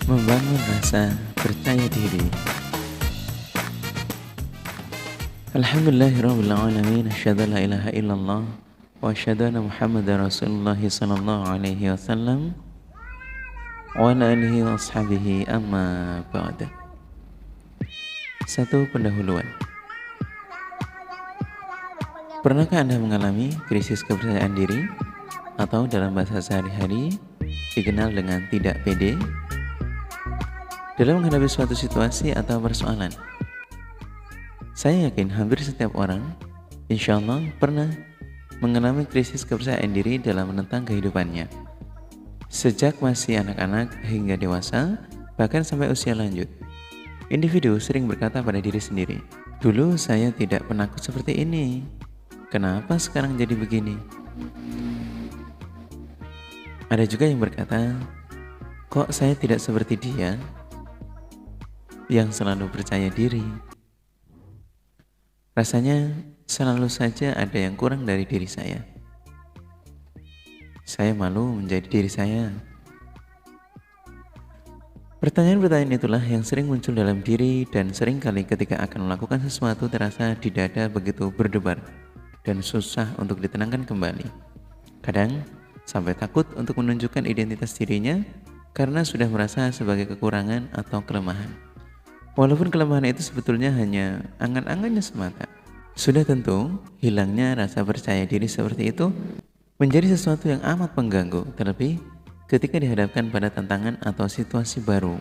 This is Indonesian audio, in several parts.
Membangun rasa percaya diri. Alhamdulillahirrabbilalamin. Asyhadu an la ilaha illallah wa asyhadu anna Muhammadar Rasulullah sallallahu alaihi wasallam wa ala alihi wa ashabihi amma ba'da. Satu pendahuluan. Pernahkah Anda mengalami krisis kepercayaan diri atau dalam bahasa sehari-hari dikenal dengan tidak pede dalam menghadapi suatu situasi atau persoalan? Saya yakin hampir setiap orang insya Allah pernah mengalami krisis kepercayaan diri dalam menentang kehidupannya. Sejak masih anak-anak hingga dewasa, bahkan sampai usia lanjut. Individu sering berkata pada diri sendiri, "Dulu saya tidak penakut seperti ini. Kenapa sekarang jadi begini?" Ada juga yang berkata, "Kok saya tidak seperti dia yang selalu percaya diri? Rasanya selalu saja ada yang kurang dari diri saya. Saya malu menjadi diri saya." Pertanyaan-pertanyaan itulah yang sering muncul dalam diri dan seringkali ketika akan melakukan sesuatu terasa di dada begitu berdebar dan susah untuk ditenangkan kembali. Kadang sampai takut untuk menunjukkan identitas dirinya karena sudah merasa sebagai kekurangan atau kelemahan. Walaupun kelemahan itu sebetulnya hanya angan-angannya semata. Sudah tentu, hilangnya rasa percaya diri seperti itu menjadi sesuatu yang amat mengganggu, terlebih ketika dihadapkan pada tantangan atau situasi baru.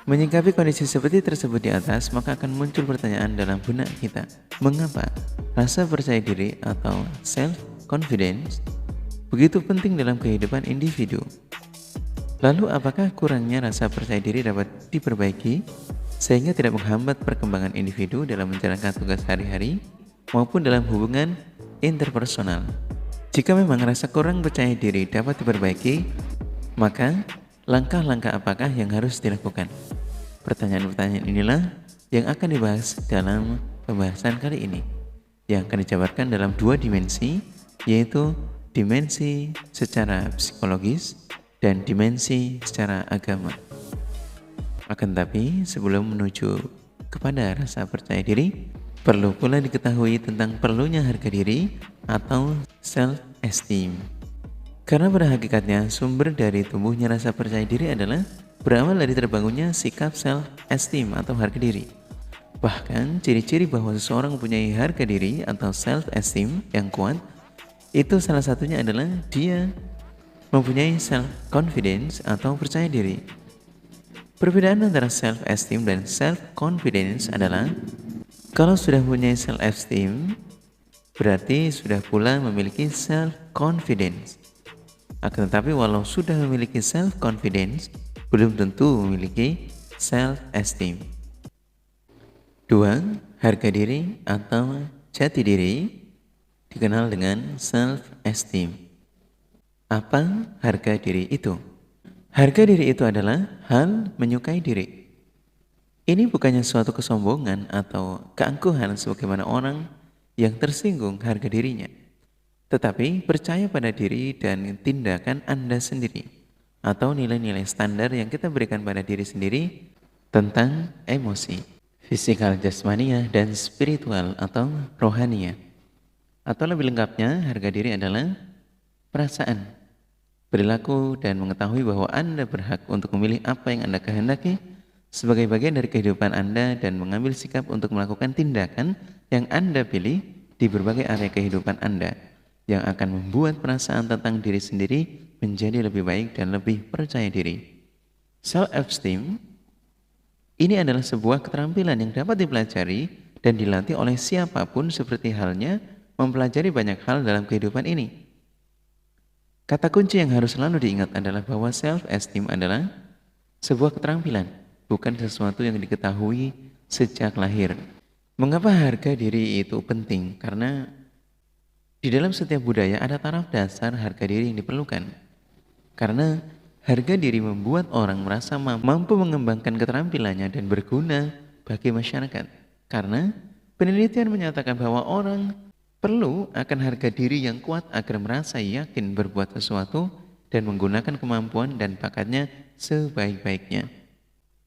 Menyikapi kondisi seperti tersebut di atas, maka akan muncul pertanyaan dalam benak kita. Mengapa rasa percaya diri atau self-confidence begitu penting dalam kehidupan individu? Lalu apakah kurangnya rasa percaya diri dapat diperbaiki sehingga tidak menghambat perkembangan individu dalam menjalankan tugas sehari-hari maupun dalam hubungan interpersonal? Jika memang rasa kurang percaya diri dapat diperbaiki, maka langkah-langkah apakah yang harus dilakukan? Pertanyaan-pertanyaan inilah yang akan dibahas dalam pembahasan kali ini, yang akan dijabarkan dalam dua dimensi, yaitu dimensi secara psikologis dan dimensi secara agama. Akan tetapi sebelum menuju kepada rasa percaya diri, perlu pula diketahui tentang perlunya harga diri atau self-esteem. Karena pada hakikatnya sumber dari tumbuhnya rasa percaya diri adalah berawal dari terbangunnya sikap self-esteem atau harga diri. Bahkan ciri-ciri bahwa seseorang mempunyai harga diri atau self-esteem yang kuat, itu salah satunya adalah dia mempunyai self-confidence atau percaya diri. Perbedaan antara self-esteem dan self-confidence adalah kalau sudah mempunyai self-esteem, berarti sudah pula memiliki self-confidence. Akan tetapi walau sudah memiliki self-confidence, belum tentu memiliki self-esteem. 2. Harga diri atau jati diri dikenal dengan self-esteem. Apa harga diri itu? Harga diri itu adalah hal menyukai diri. Ini bukannya suatu kesombongan atau keangkuhan sebagaimana orang yang tersinggung harga dirinya, tetapi percaya pada diri dan tindakan Anda sendiri atau nilai-nilai standar yang kita berikan pada diri sendiri tentang emosi, fisikal jasmania dan spiritual atau rohania. Atau lebih lengkapnya, harga diri adalah perasaan, perilaku, dan mengetahui bahwa Anda berhak untuk memilih apa yang Anda kehendaki sebagai bagian dari kehidupan Anda dan mengambil sikap untuk melakukan tindakan yang Anda pilih di berbagai area kehidupan Anda yang akan membuat perasaan tentang diri sendiri menjadi lebih baik dan lebih percaya diri. Self-esteem ini adalah sebuah keterampilan yang dapat dipelajari dan dilatih oleh siapapun seperti halnya mempelajari banyak hal dalam kehidupan ini. Kata kunci yang harus selalu diingat adalah bahwa self-esteem adalah sebuah keterampilan, bukan sesuatu yang diketahui sejak lahir. Mengapa harga diri itu penting? Karena di dalam setiap budaya ada taraf dasar harga diri yang diperlukan. Karena harga diri membuat orang merasa mampu mengembangkan keterampilannya dan berguna bagi masyarakat. Karena penelitian menyatakan bahwa orang perlu akan harga diri yang kuat agar merasa yakin berbuat sesuatu dan menggunakan kemampuan dan bakatnya sebaik-baiknya.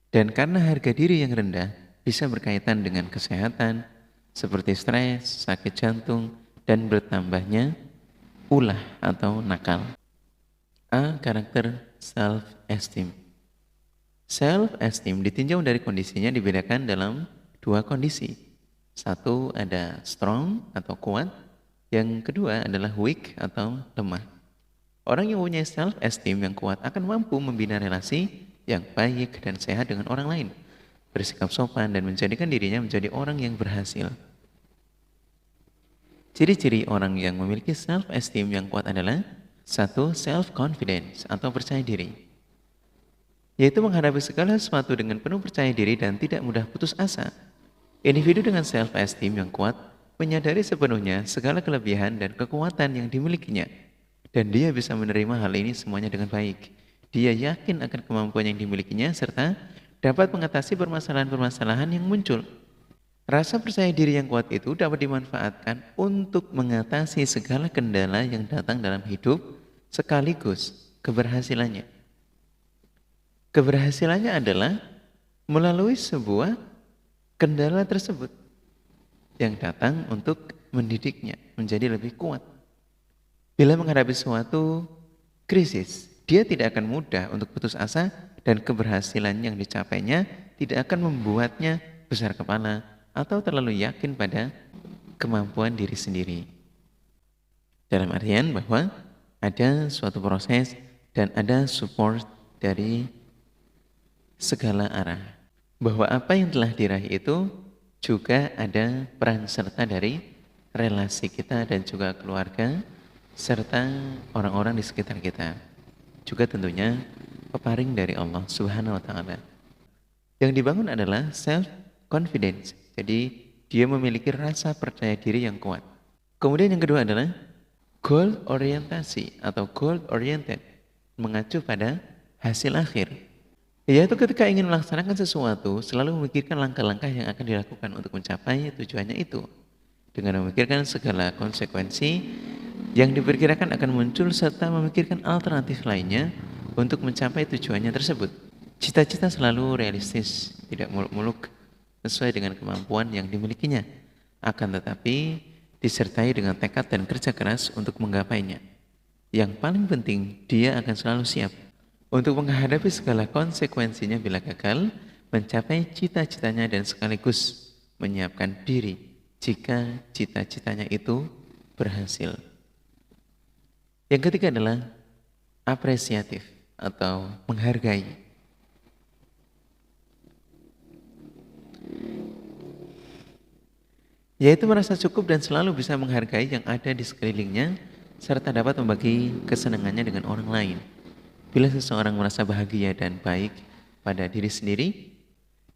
Dan karena harga diri yang rendah bisa berkaitan dengan kesehatan, seperti stres, sakit jantung, dan bertambahnya ulah atau nakal. A. Karakter self-esteem. Self-esteem ditinjau dari kondisinya dibedakan dalam dua kondisi. Satu ada strong atau kuat, yang kedua adalah weak atau lemah. Orang yang punya self-esteem yang kuat akan mampu membina relasi yang baik dan sehat dengan orang lain, bersikap sopan dan menjadikan dirinya menjadi orang yang berhasil. Ciri-ciri orang yang memiliki self-esteem yang kuat adalah satu, self-confidence atau percaya diri, yaitu menghadapi segala sesuatu dengan penuh percaya diri dan tidak mudah putus asa. Individu dengan self-esteem yang kuat menyadari sepenuhnya segala kelebihan dan kekuatan yang dimilikinya, dan dia bisa menerima hal ini semuanya dengan baik. Dia yakin akan kemampuan yang dimilikinya serta dapat mengatasi permasalahan-permasalahan yang muncul. Rasa percaya diri yang kuat itu dapat dimanfaatkan untuk mengatasi segala kendala yang datang dalam hidup sekaligus keberhasilannya. Keberhasilannya adalah melalui sebuah kendala tersebut yang datang untuk mendidiknya menjadi lebih kuat. Bila menghadapi suatu krisis, dia tidak akan mudah untuk putus asa dan keberhasilan yang dicapainya tidak akan membuatnya besar kepala atau terlalu yakin pada kemampuan diri sendiri. Dalam artian bahwa ada suatu proses dan ada support dari segala arah. Bahwa apa yang telah diraih itu juga ada peran serta dari relasi kita dan juga keluarga serta orang-orang di sekitar kita. Juga tentunya peparing dari Allah Subhanahu wa taala. Yang dibangun adalah self confidence. Jadi dia memiliki rasa percaya diri yang kuat. Kemudian yang kedua adalah goal orientasi atau goal oriented, mengacu pada hasil akhir. Yaitu ketika ingin melaksanakan sesuatu, selalu memikirkan langkah-langkah yang akan dilakukan untuk mencapai tujuannya itu. Dengan memikirkan segala konsekuensi yang diperkirakan akan muncul serta memikirkan alternatif lainnya untuk mencapai tujuannya tersebut. Cita-cita selalu realistis, tidak muluk-muluk, sesuai dengan kemampuan yang dimilikinya. Akan tetapi disertai dengan tekad dan kerja keras untuk menggapainya. Yang paling penting, dia akan selalu siap untuk menghadapi segala konsekuensinya bila gagal, mencapai cita-citanya dan sekaligus menyiapkan diri jika cita-citanya itu berhasil. Yang ketiga adalah apresiatif atau menghargai. Yaitu merasa cukup dan selalu bisa menghargai yang ada di sekelilingnya serta dapat membagi kesenangannya dengan orang lain. Bila seseorang merasa bahagia dan baik pada diri sendiri,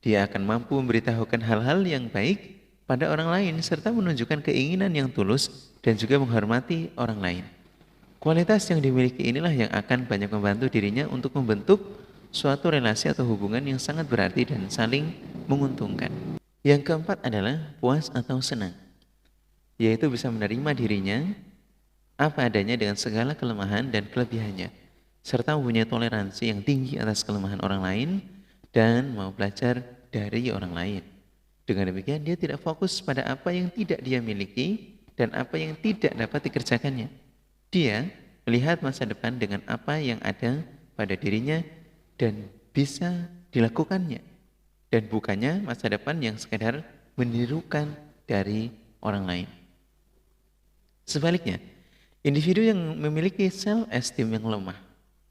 dia akan mampu memberitahukan hal-hal yang baik pada orang lain serta menunjukkan keinginan yang tulus dan juga menghormati orang lain. Kualitas yang dimiliki inilah yang akan banyak membantu dirinya untuk membentuk suatu relasi atau hubungan yang sangat berarti dan saling menguntungkan. Yang keempat adalah puas atau senang, yaitu bisa menerima dirinya apa adanya dengan segala kelemahan dan kelebihannya, serta mempunyai toleransi yang tinggi atas kelemahan orang lain dan mau belajar dari orang lain. Dengan demikian dia tidak fokus pada apa yang tidak dia miliki dan apa yang tidak dapat dikerjakannya. Dia melihat masa depan dengan apa yang ada pada dirinya dan bisa dilakukannya. Dan bukannya masa depan yang sekedar menirukan dari orang lain. Sebaliknya, individu yang memiliki self-esteem yang lemah,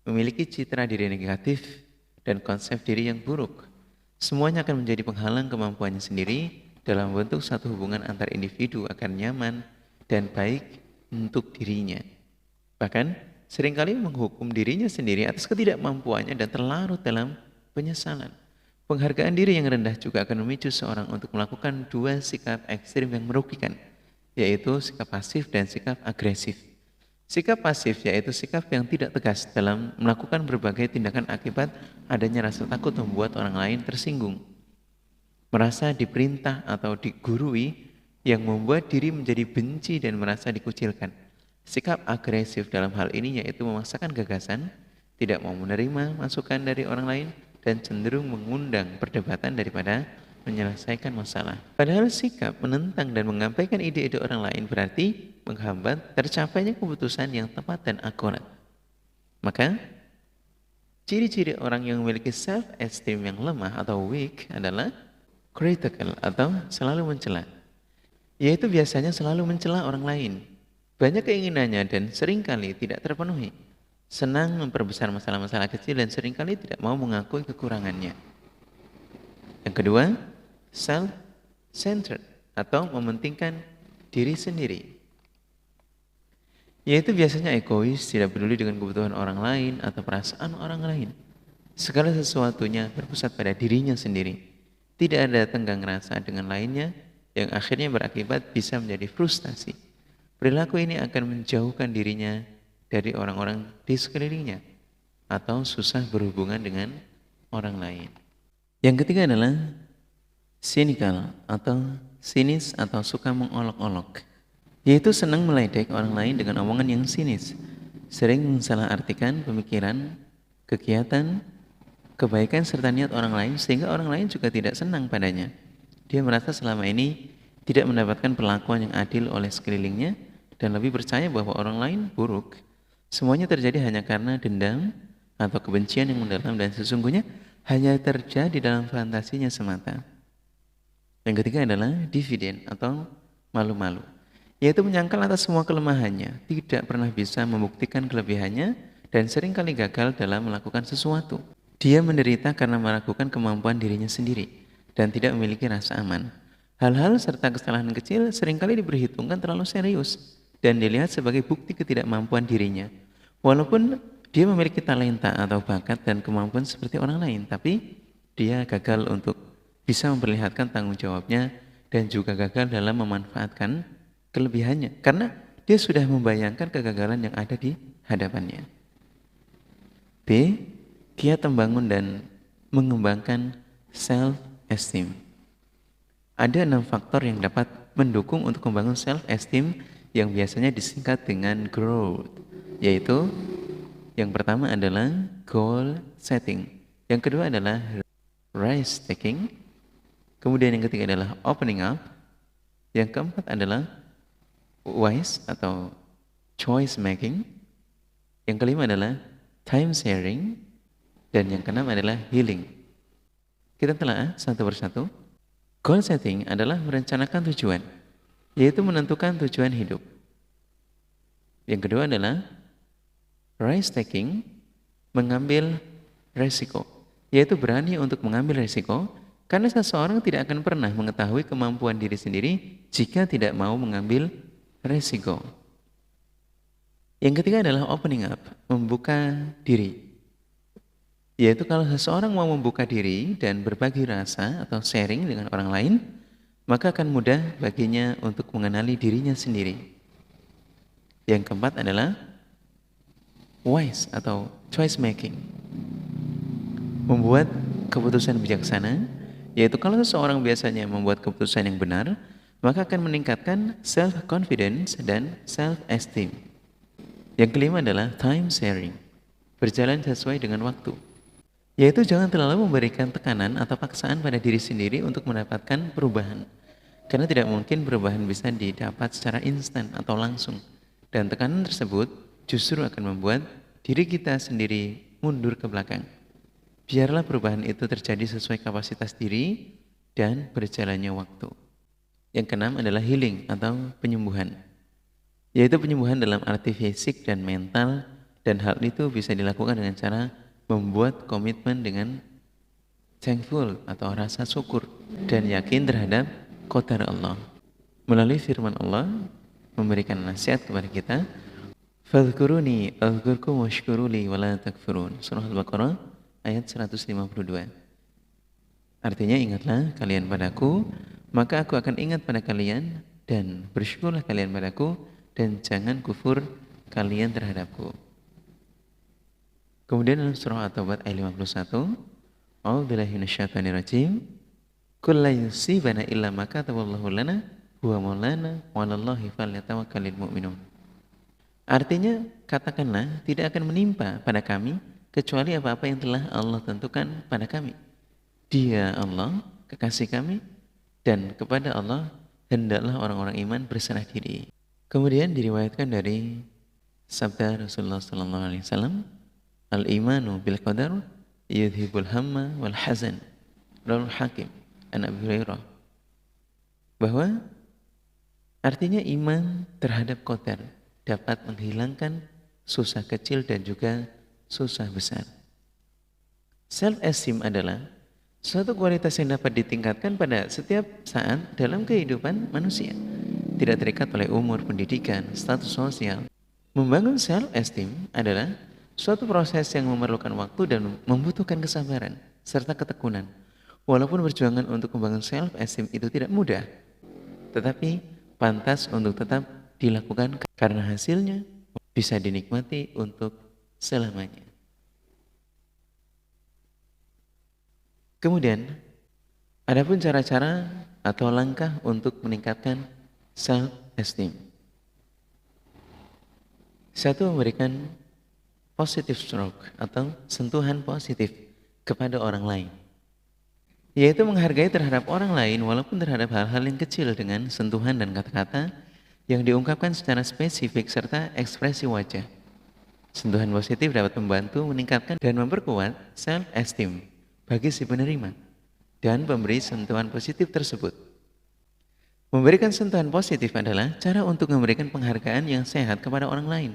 memiliki citra diri negatif dan konsep diri yang buruk, semuanya akan menjadi penghalang kemampuannya sendiri dalam bentuk satu hubungan antar individu akan nyaman dan baik untuk dirinya. Bahkan seringkali menghukum dirinya sendiri atas ketidakmampuannya dan terlarut dalam penyesalan. Penghargaan diri yang rendah juga akan memicu seorang untuk melakukan dua sikap ekstrim yang merugikan, yaitu sikap pasif dan sikap agresif. Sikap pasif yaitu sikap yang tidak tegas dalam melakukan berbagai tindakan akibat adanya rasa takut membuat orang lain tersinggung, merasa diperintah atau digurui yang membuat diri menjadi benci dan merasa dikucilkan. Sikap agresif dalam hal ini yaitu memaksakan gagasan tidak mau menerima masukan dari orang lain, dan cenderung mengundang perdebatan daripada menyelesaikan masalah. Padahal sikap menentang dan mengabaikan ide-ide orang lain berarti menghambat tercapainya keputusan yang tepat dan akurat. Maka, ciri-ciri orang yang memiliki self-esteem yang lemah atau weak adalah critical atau selalu mencela. Yaitu biasanya selalu mencela orang lain. Banyak keinginannya dan seringkali tidak terpenuhi. Senang memperbesar masalah-masalah kecil dan seringkali tidak mau mengakui kekurangannya. Yang kedua, self-centered atau mementingkan diri sendiri. Yaitu biasanya egois, tidak peduli dengan kebutuhan orang lain atau perasaan orang lain. Segala sesuatunya berpusat pada dirinya sendiri. Tidak ada tenggang rasa dengan lainnya yang akhirnya berakibat bisa menjadi frustasi. Perilaku ini akan menjauhkan dirinya dari orang-orang di sekelilingnya atau susah berhubungan dengan orang lain. Yang ketiga adalah cynical atau sinis atau suka mengolok-olok, yaitu senang meledek orang lain dengan omongan yang sinis, sering mensalahartikan pemikiran, kegiatan, kebaikan serta niat orang lain sehingga orang lain juga tidak senang padanya. Dia merasa selama ini tidak mendapatkan perlakuan yang adil oleh sekelilingnya dan lebih percaya bahwa orang lain buruk. Semuanya terjadi hanya karena dendam atau kebencian yang mendalam dan sesungguhnya hanya terjadi dalam fantasinya semata. Yang ketiga adalah dividen atau malu-malu, yaitu menyangkal atas semua kelemahannya, tidak pernah bisa membuktikan kelebihannya dan seringkali gagal dalam melakukan sesuatu. Dia menderita karena meragukan kemampuan dirinya sendiri dan tidak memiliki rasa aman. Hal-hal serta kesalahan kecil seringkali diperhitungkan terlalu serius dan dilihat sebagai bukti ketidakmampuan dirinya. Walaupun dia memiliki talenta atau bakat dan kemampuan seperti orang lain, tapi dia gagal untuk bisa memperlihatkan tanggung jawabnya dan juga gagal dalam memanfaatkan kelebihannya karena dia sudah membayangkan kegagalan yang ada di hadapannya. B. Kiat membangun dan mengembangkan self-esteem. Ada 6 faktor yang dapat mendukung untuk membangun self-esteem yang biasanya disingkat dengan growth, yaitu yang pertama adalah goal setting, yang kedua adalah risk taking, kemudian yang ketiga adalah opening up, yang keempat adalah wise atau choice making, yang kelima adalah time sharing, dan yang keenam adalah healing. Kita telah satu persatu. Goal setting adalah merencanakan tujuan, yaitu menentukan tujuan hidup. Yang kedua adalah risk taking, mengambil resiko, yaitu berani untuk mengambil resiko karena seseorang tidak akan pernah mengetahui kemampuan diri sendiri jika tidak mau mengambil resiko. Yang ketiga adalah opening up, membuka diri. Yaitu kalau seseorang mau membuka diri dan berbagi rasa atau sharing dengan orang lain, maka akan mudah baginya untuk mengenali dirinya sendiri. Yang keempat adalah wise atau choice making, membuat keputusan bijaksana, yaitu kalau seseorang biasanya membuat keputusan yang benar, maka akan meningkatkan self-confidence dan self-esteem. Yang kelima adalah time sharing, berjalan sesuai dengan waktu. Yaitu jangan terlalu memberikan tekanan atau paksaan pada diri sendiri untuk mendapatkan perubahan. Karena tidak mungkin perubahan bisa didapat secara instan atau langsung. Dan tekanan tersebut justru akan membuat diri kita sendiri mundur ke belakang. Biarlah perubahan itu terjadi sesuai kapasitas diri dan berjalannya waktu. Yang keenam adalah healing atau penyembuhan. Yaitu penyembuhan dalam arti fisik dan mental, dan hal itu bisa dilakukan dengan cara membuat komitmen dengan thankful atau rasa syukur dan yakin terhadap qadar Allah. Melalui firman Allah memberikan nasihat kepada kita, fadhkuruni azkurkum washkuruli wala takfurun. Surah Al-Baqarah ayat 152. Artinya, ingatlah kalian padaku, maka aku akan ingat pada kalian, dan bersyukurlah kalian padaku, dan jangan kufur kalian terhadapku. Kemudian dalam surah At-Taubah ayat 51, A'udzubillahi minasyaitonirrajim, Qul la yusibana illa ma kataballahu lana huwa maulana wa 'alallahi falyatawakkalul mu'minun. Artinya, katakanlah tidak akan menimpa pada kami kecuali apa-apa yang telah Allah tentukan pada kami. Dia Allah, kekasih kami, dan kepada Allah hendaklah orang-orang iman berserah diri. Kemudian diriwayatkan dari sabda Rasulullah SAW, al-imanu bil qadar yudhibul hamma wal hazan. Rawahul Hakim an Abi Hurairah, bahwa artinya iman terhadap qadar dapat menghilangkan susah kecil dan juga susah besar. Self-esteem adalah suatu kualitas yang dapat ditingkatkan pada setiap saat dalam kehidupan manusia. Tidak terikat oleh umur, pendidikan, status sosial. Membangun self-esteem adalah suatu proses yang memerlukan waktu dan membutuhkan kesabaran serta ketekunan. Walaupun perjuangan untuk membangun self-esteem itu tidak mudah, tetapi pantas untuk tetap dilakukan karena hasilnya bisa dinikmati untuk selamanya. Kemudian, adapun cara-cara atau langkah untuk meningkatkan self-esteem. Satu, memberikan positive stroke atau sentuhan positif kepada orang lain, yaitu menghargai terhadap orang lain walaupun terhadap hal-hal yang kecil dengan sentuhan dan kata-kata yang diungkapkan secara spesifik serta ekspresi wajah. Sentuhan positif dapat membantu meningkatkan dan memperkuat self-esteem bagi si penerima dan pemberi sentuhan positif tersebut. Memberikan sentuhan positif adalah cara untuk memberikan penghargaan yang sehat kepada orang lain.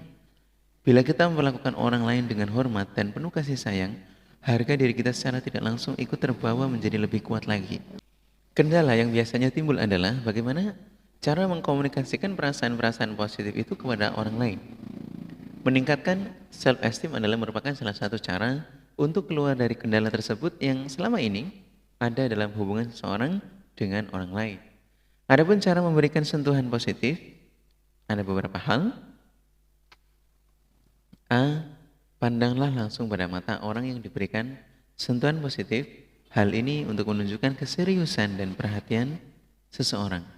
Bila kita memperlakukan orang lain dengan hormat dan penuh kasih sayang, harga diri kita secara tidak langsung ikut terbawa menjadi lebih kuat lagi. Kendala yang biasanya timbul adalah bagaimana cara mengkomunikasikan perasaan-perasaan positif itu kepada orang lain. Meningkatkan self-esteem adalah merupakan salah satu cara untuk keluar dari kendala tersebut yang selama ini ada dalam hubungan seseorang dengan orang lain. Adapun cara memberikan sentuhan positif, ada beberapa hal. A. Pandanglah langsung pada mata orang yang diberikan sentuhan positif. Hal ini untuk menunjukkan keseriusan dan perhatian seseorang.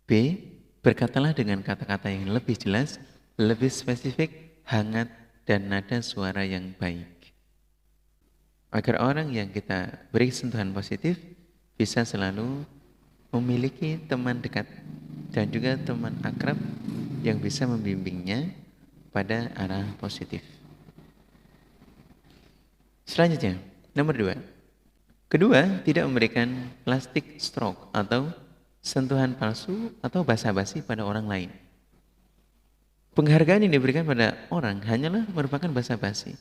B. Berkatalah dengan kata-kata yang lebih jelas, lebih spesifik, hangat, dan nada suara yang baik, agar orang yang kita beri sentuhan positif bisa selalu memiliki teman dekat dan juga teman akrab yang bisa membimbingnya pada arah positif. Selanjutnya, nomor 2. Kedua, tidak memberikan plastic stroke atau sentuhan palsu atau basa-basi pada orang lain. Penghargaan yang diberikan pada orang hanyalah merupakan basa-basi.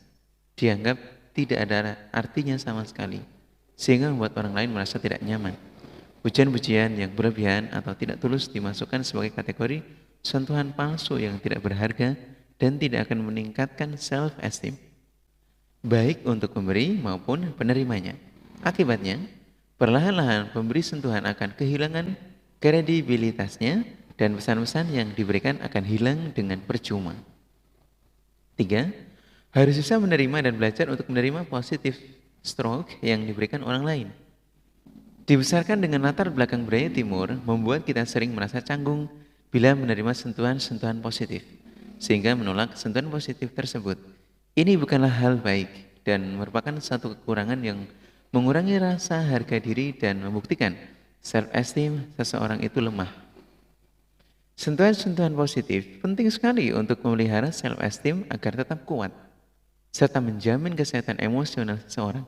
Dianggap tidak ada artinya sama sekali, sehingga membuat orang lain merasa tidak nyaman. Pujian-pujian yang berlebihan atau tidak tulus dimasukkan sebagai kategori sentuhan palsu yang tidak berharga dan tidak akan meningkatkan self-esteem, baik untuk pemberi maupun penerimanya. Akibatnya, perlahan-lahan pemberi sentuhan akan kehilangan kredibilitasnya dan pesan-pesan yang diberikan akan hilang dengan percuma. 3. Harus bisa menerima dan belajar untuk menerima positif stroke yang diberikan orang lain. Dibesarkan dengan latar belakang budaya timur, membuat kita sering merasa canggung bila menerima sentuhan-sentuhan positif, sehingga menolak sentuhan positif tersebut. Ini bukanlah hal baik dan merupakan satu kekurangan yang mengurangi rasa harga diri dan membuktikan self-esteem seseorang itu lemah. Sentuhan-sentuhan positif penting sekali untuk memelihara self-esteem agar tetap kuat, serta menjamin kesehatan emosional seseorang.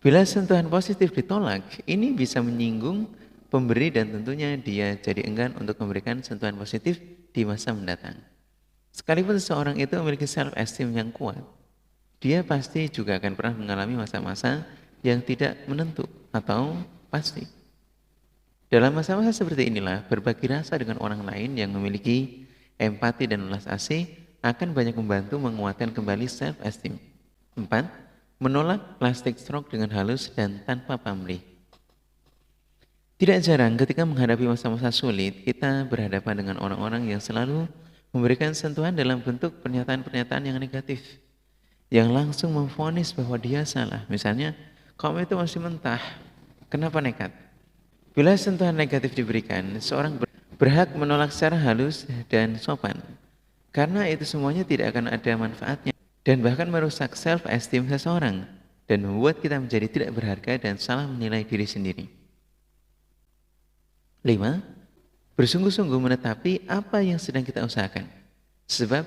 Bila sentuhan positif ditolak, ini bisa menyinggung pemberi dan tentunya dia jadi enggan untuk memberikan sentuhan positif di masa mendatang. Sekalipun seseorang itu memiliki self-esteem yang kuat, dia pasti juga akan pernah mengalami masa-masa yang tidak menentu atau pasti. Dalam masa-masa seperti inilah, berbagi rasa dengan orang lain yang memiliki empati dan welas asih akan banyak membantu menguatkan kembali self-esteem. 4. Menolak plastic stroke dengan halus dan tanpa pamrih. Tidak jarang ketika menghadapi masa-masa sulit, kita berhadapan dengan orang-orang yang selalu memberikan sentuhan dalam bentuk pernyataan-pernyataan yang negatif, yang langsung memvonis bahwa dia salah. Misalnya, kamu itu masih mentah, kenapa nekat? Bila sentuhan negatif diberikan, seorang berhak menolak secara halus dan sopan, karena itu semuanya tidak akan ada manfaatnya. dan bahkan merusak self-esteem seseorang dan membuat kita menjadi tidak berharga dan salah menilai diri sendiri. 5. Bersungguh-sungguh menetapi apa yang sedang kita usahakan. Sebab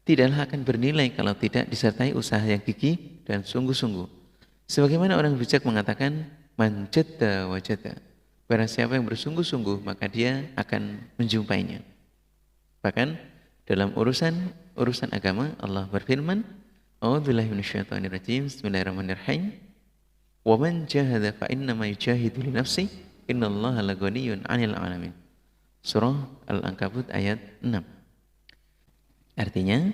tidaklah akan bernilai kalau tidak disertai usaha yang gigih dan sungguh-sungguh. Sebagaimana orang bijak mengatakan, man jadda wajada. Barang siapa yang bersungguh-sungguh, maka dia akan menjumpainya. Bahkan dalam urusan agama, Allah berfirman, A'udzubillahi minasyaitonirrajim. Bismillahirrahmanirrahim. Wa man jahada fa innama yujahidu li nafsi, innallaha laghaniyyun 'anil 'alamin. Surah Al-Ankabut ayat 6. Artinya,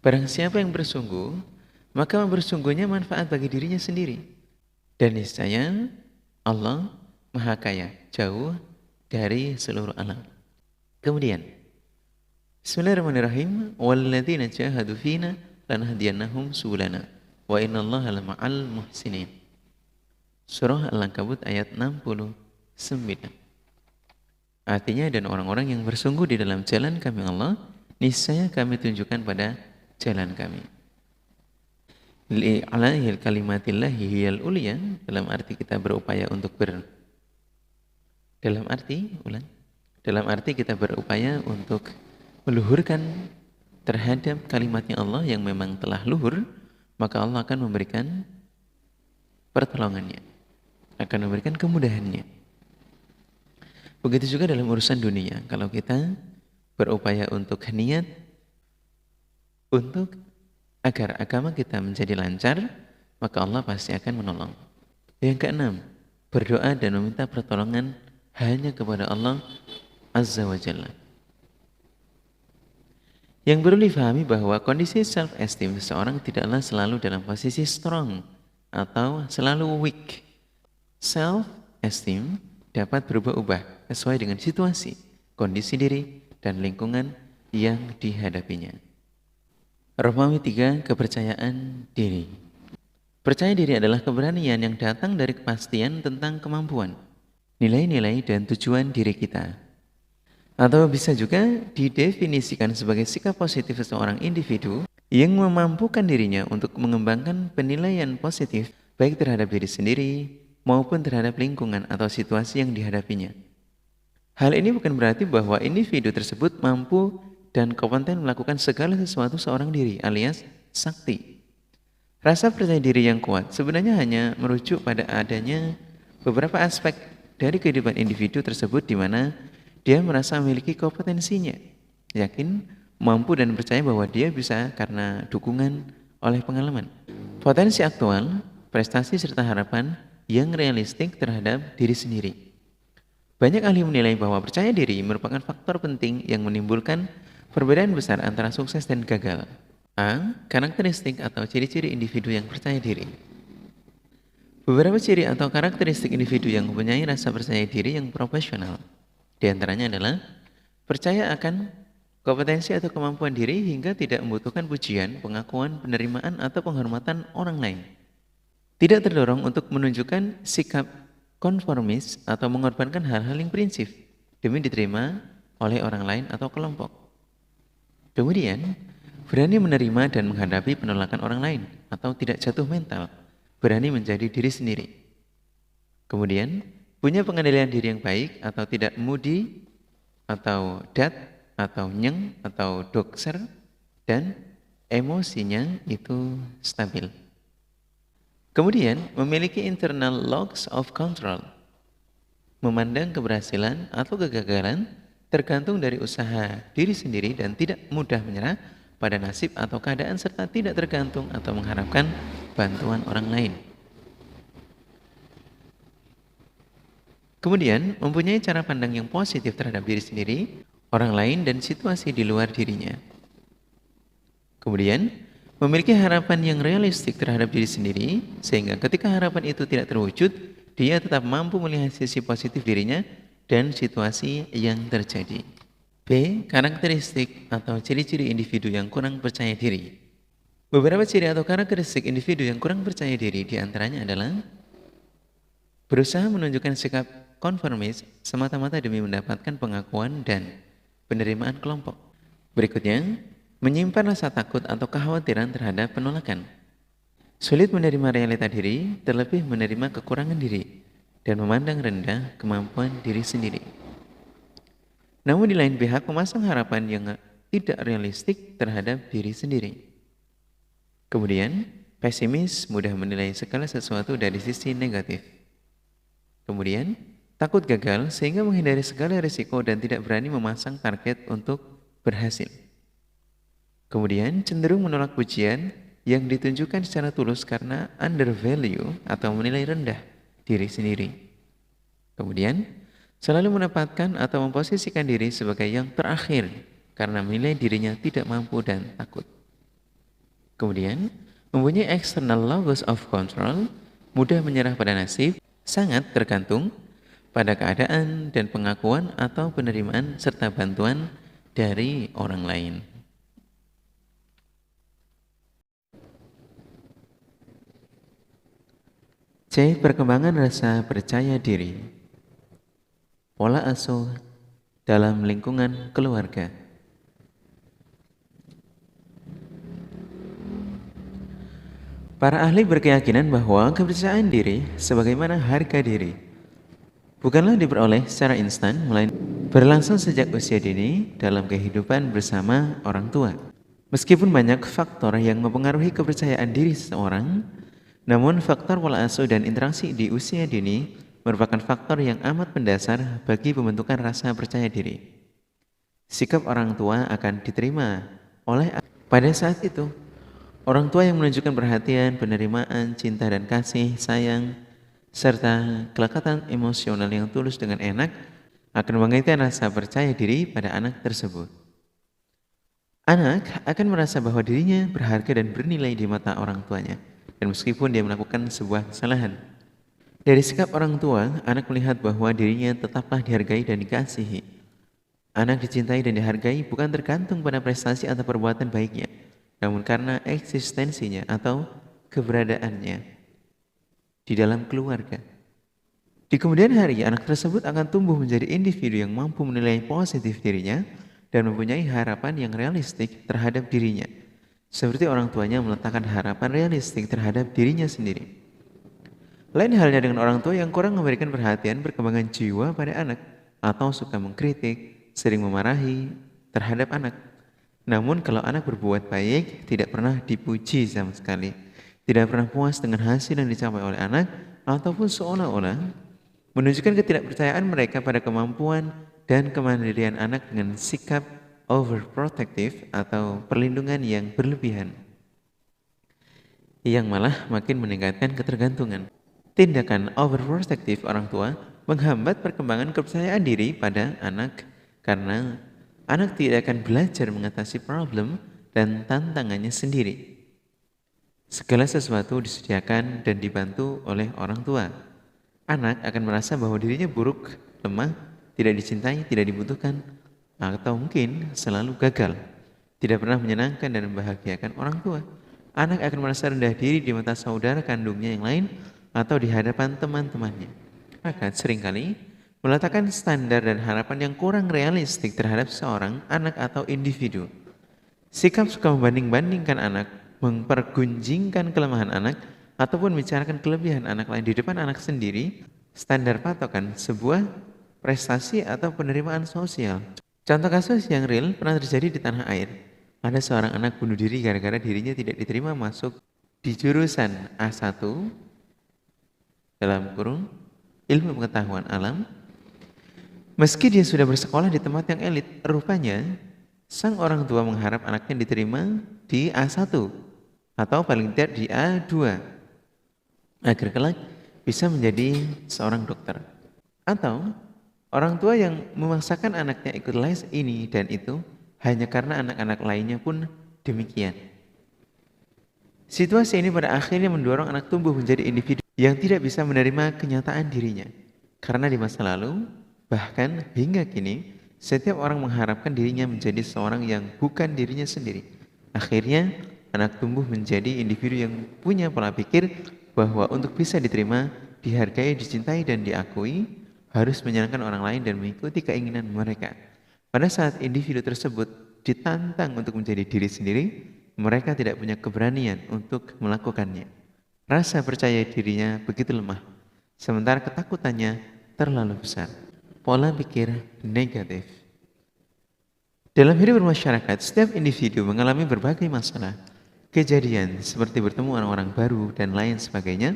barang siapa yang bersungguh, maka bersungguhnya manfaat bagi dirinya sendiri. Dan niscaya Allah Maha Kaya, jauh dari seluruh alam. Kemudian, Bismillahirrahmanirrahim. Walladzina jahadu fina lanahdiyannahum subulana wa innallaha lama'al muhsinin. Surah Al-Ankabut ayat 69. Artinya, dan orang-orang yang bersungguh di dalam jalan kami Allah, niscaya kami tunjukkan pada jalan kami. Li'alahil kalimatillahi hiyal uliya, dalam arti kita berupaya untuk dalam arti kita berupaya untuk meluhurkan terhadap kalimatnya Allah yang memang telah luhur, maka Allah akan memberikan pertolongannya, akan memberikan kemudahannya. Begitu juga dalam urusan dunia, kalau kita berupaya untuk niat untuk agar agama kita menjadi lancar, maka Allah pasti akan menolong. Yang keenam, berdoa dan meminta pertolongan hanya kepada Allah Azza wa Jalla. Yang perlu difahami bahwa kondisi self-esteem seseorang tidaklah selalu dalam posisi strong atau selalu weak. Self-esteem dapat berubah-ubah sesuai dengan situasi, kondisi diri, dan lingkungan yang dihadapinya. Romawi 3, kepercayaan diri. Percaya diri adalah keberanian yang datang dari kepastian tentang kemampuan, nilai-nilai, dan tujuan diri kita. Atau bisa juga didefinisikan sebagai sikap positif seseorang individu yang memampukan dirinya untuk mengembangkan penilaian positif baik terhadap diri sendiri maupun terhadap lingkungan atau situasi yang dihadapinya. Hal ini bukan berarti bahwa individu tersebut mampu dan kompeten melakukan segala sesuatu seorang diri alias sakti. Rasa percaya diri yang kuat sebenarnya hanya merujuk pada adanya beberapa aspek dari kehidupan individu tersebut di mana dia merasa memiliki kompetensinya, yakin, mampu, dan percaya bahwa dia bisa karena dukungan oleh pengalaman, potensi aktual, prestasi, serta harapan yang realistik terhadap diri sendiri. Banyak ahli menilai bahwa percaya diri merupakan faktor penting yang menimbulkan perbedaan besar antara sukses dan gagal. A. Karakteristik atau ciri-ciri individu yang percaya diri. Beberapa ciri atau karakteristik individu yang mempunyai rasa percaya diri yang profesional. Di antaranya adalah percaya akan kompetensi atau kemampuan diri hingga tidak membutuhkan pujian, pengakuan, penerimaan, atau penghormatan orang lain. Tidak terdorong untuk menunjukkan sikap konformis atau mengorbankan hal-hal yang prinsip demi diterima oleh orang lain atau kelompok. Kemudian, berani menerima dan menghadapi penolakan orang lain atau tidak jatuh mental, berani menjadi diri sendiri. Kemudian, punya pengendalian diri yang baik atau tidak moody atau dat atau nyeng atau dokser, dan emosinya itu stabil. Kemudian, memiliki internal locus of control, memandang keberhasilan atau kegagalan tergantung dari usaha diri sendiri dan tidak mudah menyerah pada nasib atau keadaan serta tidak tergantung atau mengharapkan bantuan orang lain. Kemudian, mempunyai cara pandang yang positif terhadap diri sendiri, orang lain, dan situasi di luar dirinya. Kemudian, memiliki harapan yang realistik terhadap diri sendiri, sehingga ketika harapan itu tidak terwujud, dia tetap mampu melihat sisi positif dirinya dan situasi yang terjadi. B. Karakteristik atau ciri-ciri individu yang kurang percaya diri. Beberapa ciri atau karakteristik individu yang kurang percaya diri diantaranya adalah berusaha menunjukkan sikap konformis semata-mata demi mendapatkan pengakuan dan penerimaan kelompok. Berikutnya, menyimpan rasa takut atau kekhawatiran terhadap penolakan, sulit menerima realita diri, terlebih menerima kekurangan diri, dan memandang rendah kemampuan diri sendiri. Namun di lain pihak memasang harapan yang tidak realistik terhadap diri sendiri. Kemudian, pesimis mudah menilai segala sesuatu dari sisi negatif. Kemudian, takut gagal sehingga menghindari segala risiko dan tidak berani memasang target untuk berhasil. Kemudian, cenderung menolak pujian yang ditunjukkan secara tulus karena undervalue atau menilai rendah diri sendiri. Kemudian, selalu menempatkan atau memposisikan diri sebagai yang terakhir karena menilai dirinya tidak mampu dan takut. Kemudian, mempunyai external locus of control, mudah menyerah pada nasib, sangat tergantung pada keadaan dan pengakuan atau penerimaan serta bantuan dari orang lain. C. Perkembangan rasa percaya diri. Pola asuh dalam lingkungan keluarga. Para ahli berkeyakinan bahwa kepercayaan diri sebagaimana harga diri bukanlah diperoleh secara instan, melainkan berlangsung sejak usia dini dalam kehidupan bersama orang tua. Meskipun banyak faktor yang mempengaruhi kepercayaan diri seseorang, namun faktor pola asuh dan interaksi di usia dini merupakan faktor yang amat mendasar bagi pembentukan rasa percaya diri. Sikap orang tua akan diterima oleh pada saat itu. Orang tua yang menunjukkan perhatian, penerimaan, cinta dan kasih, sayang, serta kelekatan emosional yang tulus dengan anak akan membangkitkan rasa percaya diri pada anak tersebut. Anak akan merasa bahwa dirinya berharga dan bernilai di mata orang tuanya, dan meskipun dia melakukan sebuah kesalahan. Dari sikap orang tua, anak melihat bahwa dirinya tetaplah dihargai dan dikasihi. Anak dicintai dan dihargai bukan tergantung pada prestasi atau perbuatan baiknya, namun karena eksistensinya atau keberadaannya di dalam keluarga. Di kemudian hari, anak tersebut akan tumbuh menjadi individu yang mampu menilai positif dirinya dan mempunyai harapan yang realistik terhadap dirinya, seperti orang tuanya meletakkan harapan realistik terhadap dirinya sendiri. Lain halnya dengan orang tua yang kurang memberikan perhatian perkembangan jiwa pada anak atau suka mengkritik, sering memarahi terhadap anak. Namun kalau anak berbuat baik, tidak pernah dipuji sama sekali, tidak pernah puas dengan hasil yang dicapai oleh anak, ataupun seolah-olah menunjukkan ketidakpercayaan mereka pada kemampuan dan kemandirian anak dengan sikap overprotective atau perlindungan yang berlebihan, yang malah makin meningkatkan ketergantungan. Tindakan overprotective orang tua menghambat perkembangan kepercayaan diri pada anak karena anak tidak akan belajar mengatasi problem dan tantangannya sendiri. Segala sesuatu disediakan dan dibantu oleh orang tua. Anak akan merasa bahwa dirinya buruk, lemah, tidak dicintai, tidak dibutuhkan, atau mungkin selalu gagal, tidak pernah menyenangkan dan membahagiakan orang tua. Anak akan merasa rendah diri di mata saudara kandungnya yang lain atau di hadapan teman-temannya. Akan seringkali meletakkan standar dan harapan yang kurang realistik terhadap seorang anak atau individu. Sikap suka membanding-bandingkan anak, mempergunjingkan kelemahan anak, ataupun membicarakan kelebihan anak lain di depan anak sendiri, standar patokan sebuah prestasi atau penerimaan sosial. Contoh kasus yang real pernah terjadi di tanah air. Ada seorang anak bunuh diri gara-gara dirinya tidak diterima masuk di jurusan A1 dalam kurung ilmu pengetahuan alam. Meski dia sudah bersekolah di tempat yang elit, rupanya sang orang tua mengharap anaknya diterima di A1 atau paling tidak di A2 agar kelak bisa menjadi seorang dokter. Atau orang tua yang memaksakan anaknya ikut les ini dan itu hanya karena anak-anak lainnya pun demikian. Situasi ini pada akhirnya mendorong anak tumbuh menjadi individu yang tidak bisa menerima kenyataan dirinya. Karena di masa lalu, bahkan hingga kini, setiap orang mengharapkan dirinya menjadi seorang yang bukan dirinya sendiri. Akhirnya, anak tumbuh menjadi individu yang punya pola pikir bahwa untuk bisa diterima, dihargai, dicintai, dan diakui, harus menyenangkan orang lain dan mengikuti keinginan mereka. Pada saat individu tersebut ditantang untuk menjadi diri sendiri, mereka tidak punya keberanian untuk melakukannya. Rasa percaya dirinya begitu lemah, sementara ketakutannya terlalu besar. Pola pikir negatif. Dalam hidup bermasyarakat, setiap individu mengalami berbagai masalah, kejadian seperti bertemu orang-orang baru dan lain sebagainya.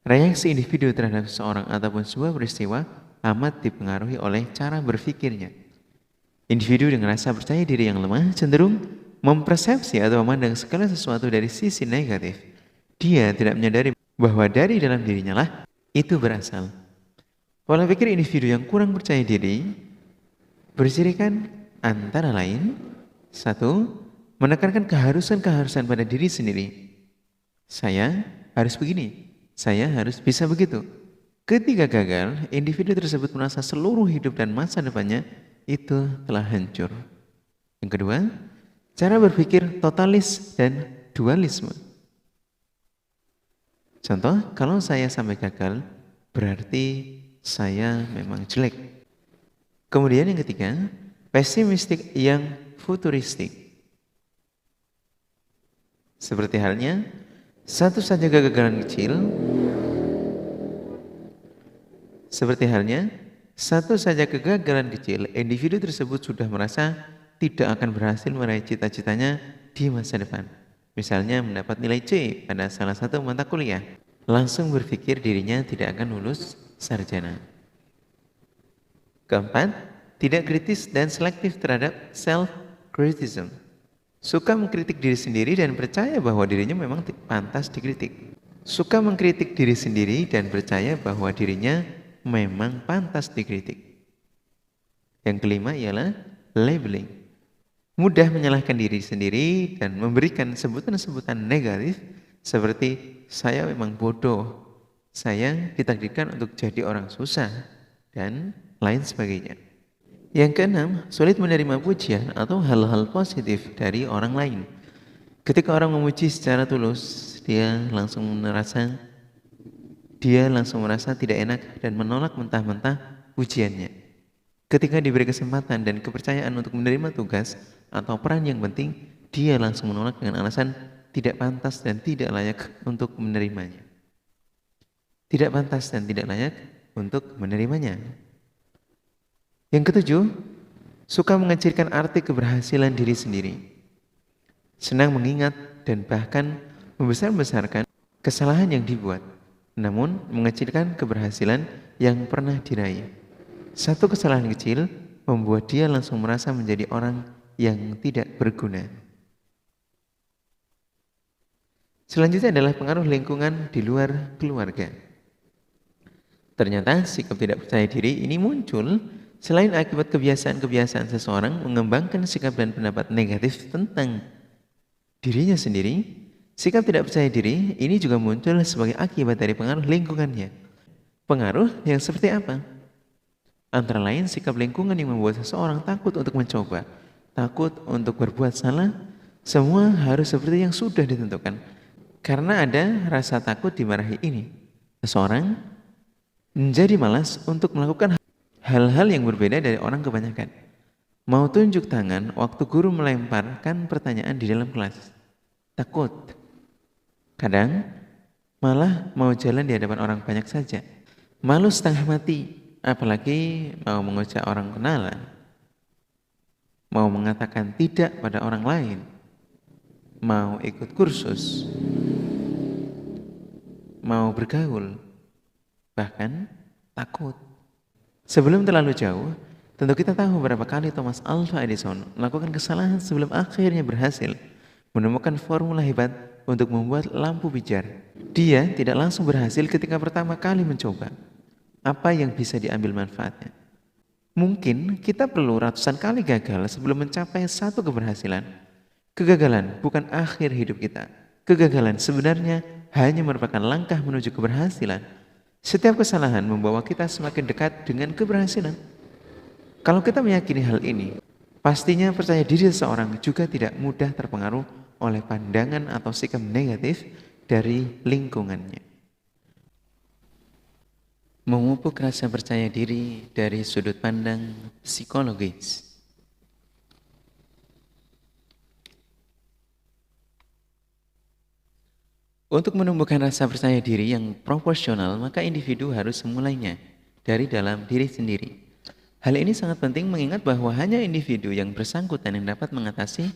Reaksi individu terhadap seseorang ataupun sebuah peristiwa amat dipengaruhi oleh cara berpikirnya. Individu dengan rasa percaya diri yang lemah cenderung mempersepsi atau memandang segala sesuatu dari sisi negatif. Dia tidak menyadari bahwa dari dalam dirinya lah itu berasal. Pola pikir individu yang kurang percaya diri bercirikan antara lain: 1. Menekankan keharusan-keharusan pada diri sendiri. Saya harus begini, saya harus bisa begitu. Ketika gagal, individu tersebut merasa seluruh hidup dan masa depannya itu telah hancur. Yang kedua, cara berpikir totalis dan dualisme. Contoh, kalau saya sampai gagal, berarti saya memang jelek. Kemudian yang ketiga, pesimistik yang futuristik. Seperti halnya, satu saja kegagalan kecil, individu tersebut sudah merasa tidak akan berhasil meraih cita-citanya di masa depan. Misalnya mendapat nilai C pada salah satu mata kuliah, langsung berpikir dirinya tidak akan lulus sarjana. Keempat, tidak kritis dan selektif terhadap self-criticism. Suka mengkritik diri sendiri dan percaya bahwa dirinya memang pantas dikritik. Suka mengkritik diri sendiri dan percaya bahwa dirinya memang pantas dikritik. Yang kelima ialah labeling. Mudah menyalahkan diri sendiri dan memberikan sebutan-sebutan negatif seperti saya memang bodoh, saya ditakdirkan untuk jadi orang susah, dan lain sebagainya. Yang keenam, sulit menerima pujian atau hal-hal positif dari orang lain. Ketika orang memuji secara tulus, dia langsung merasa tidak enak dan menolak mentah-mentah pujiannya. Ketika diberi kesempatan dan kepercayaan untuk menerima tugas atau peran yang penting, dia langsung menolak dengan alasan tidak pantas dan tidak layak untuk menerimanya. Tidak pantas dan tidak layak untuk menerimanya. Yang ketujuh, suka mengecilkan arti keberhasilan diri sendiri. Senang mengingat dan bahkan membesar-besarkan kesalahan yang dibuat, namun mengecilkan keberhasilan yang pernah diraih. Satu kesalahan kecil membuat dia langsung merasa menjadi orang yang tidak berguna. Selanjutnya adalah pengaruh lingkungan di luar keluarga. Ternyata sikap tidak percaya diri ini muncul selain akibat kebiasaan-kebiasaan seseorang mengembangkan sikap dan pendapat negatif tentang dirinya sendiri. Sikap tidak percaya diri ini juga muncul sebagai akibat dari pengaruh lingkungannya. Pengaruh yang seperti apa? Antara lain sikap lingkungan yang membuat seseorang takut untuk mencoba, takut untuk berbuat salah. Semua harus seperti yang sudah ditentukan. Karena ada rasa takut dimarahi ini, seseorang menjadi malas untuk melakukan hal-hal yang berbeda dari orang kebanyakan. Mau tunjuk tangan waktu guru melemparkan pertanyaan di dalam kelas, takut. Kadang malah mau jalan di hadapan orang banyak saja, malu setengah mati, apalagi mau mengajak orang kenalan, mau mengatakan tidak pada orang lain, mau ikut kursus, mau bergaul, bahkan takut. Sebelum terlalu jauh, tentu kita tahu berapa kali Thomas Alva Edison melakukan kesalahan sebelum akhirnya berhasil menemukan formula hebat untuk membuat lampu pijar. Dia tidak langsung berhasil ketika pertama kali mencoba. Apa yang bisa diambil manfaatnya? Mungkin kita perlu ratusan kali gagal sebelum mencapai satu keberhasilan. Kegagalan bukan akhir hidup kita. Kegagalan sebenarnya hanya merupakan langkah menuju keberhasilan. Setiap kesalahan membawa kita semakin dekat dengan keberhasilan. Kalau kita meyakini hal ini, pastinya percaya diri seseorang juga tidak mudah terpengaruh oleh pandangan atau sikap negatif dari lingkungannya. Memupuk rasa percaya diri dari sudut pandang psikologis. Untuk menumbuhkan rasa percaya diri yang proporsional, maka individu harus memulainya dari dalam diri sendiri. Hal ini sangat penting mengingat bahwa hanya individu yang bersangkutan yang dapat mengatasi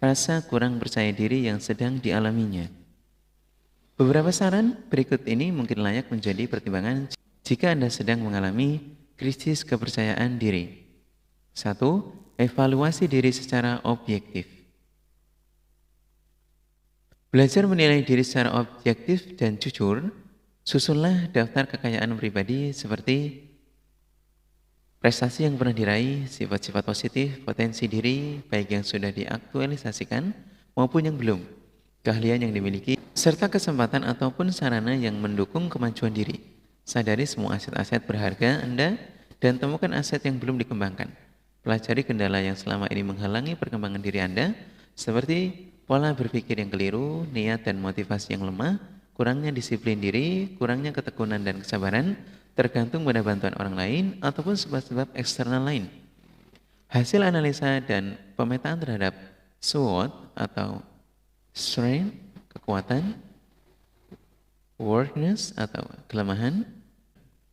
rasa kurang percaya diri yang sedang dialaminya. Beberapa saran berikut ini mungkin layak menjadi pertimbangan jika Anda sedang mengalami krisis kepercayaan diri. 1. Evaluasi diri secara objektif. Belajar menilai diri secara objektif dan jujur, susunlah daftar kekayaan pribadi seperti prestasi yang pernah diraih, sifat-sifat positif, potensi diri, baik yang sudah diaktualisasikan maupun yang belum, keahlian yang dimiliki, serta kesempatan ataupun sarana yang mendukung kemajuan diri. Sadari semua aset-aset berharga Anda dan temukan aset yang belum dikembangkan. Pelajari kendala yang selama ini menghalangi perkembangan diri Anda, seperti pola berpikir yang keliru, niat dan motivasi yang lemah, kurangnya disiplin diri, kurangnya ketekunan dan kesabaran, tergantung pada bantuan orang lain ataupun sebab-sebab eksternal lain. Hasil analisa dan pemetaan terhadap SWOT atau strength, kekuatan, weakness atau kelemahan,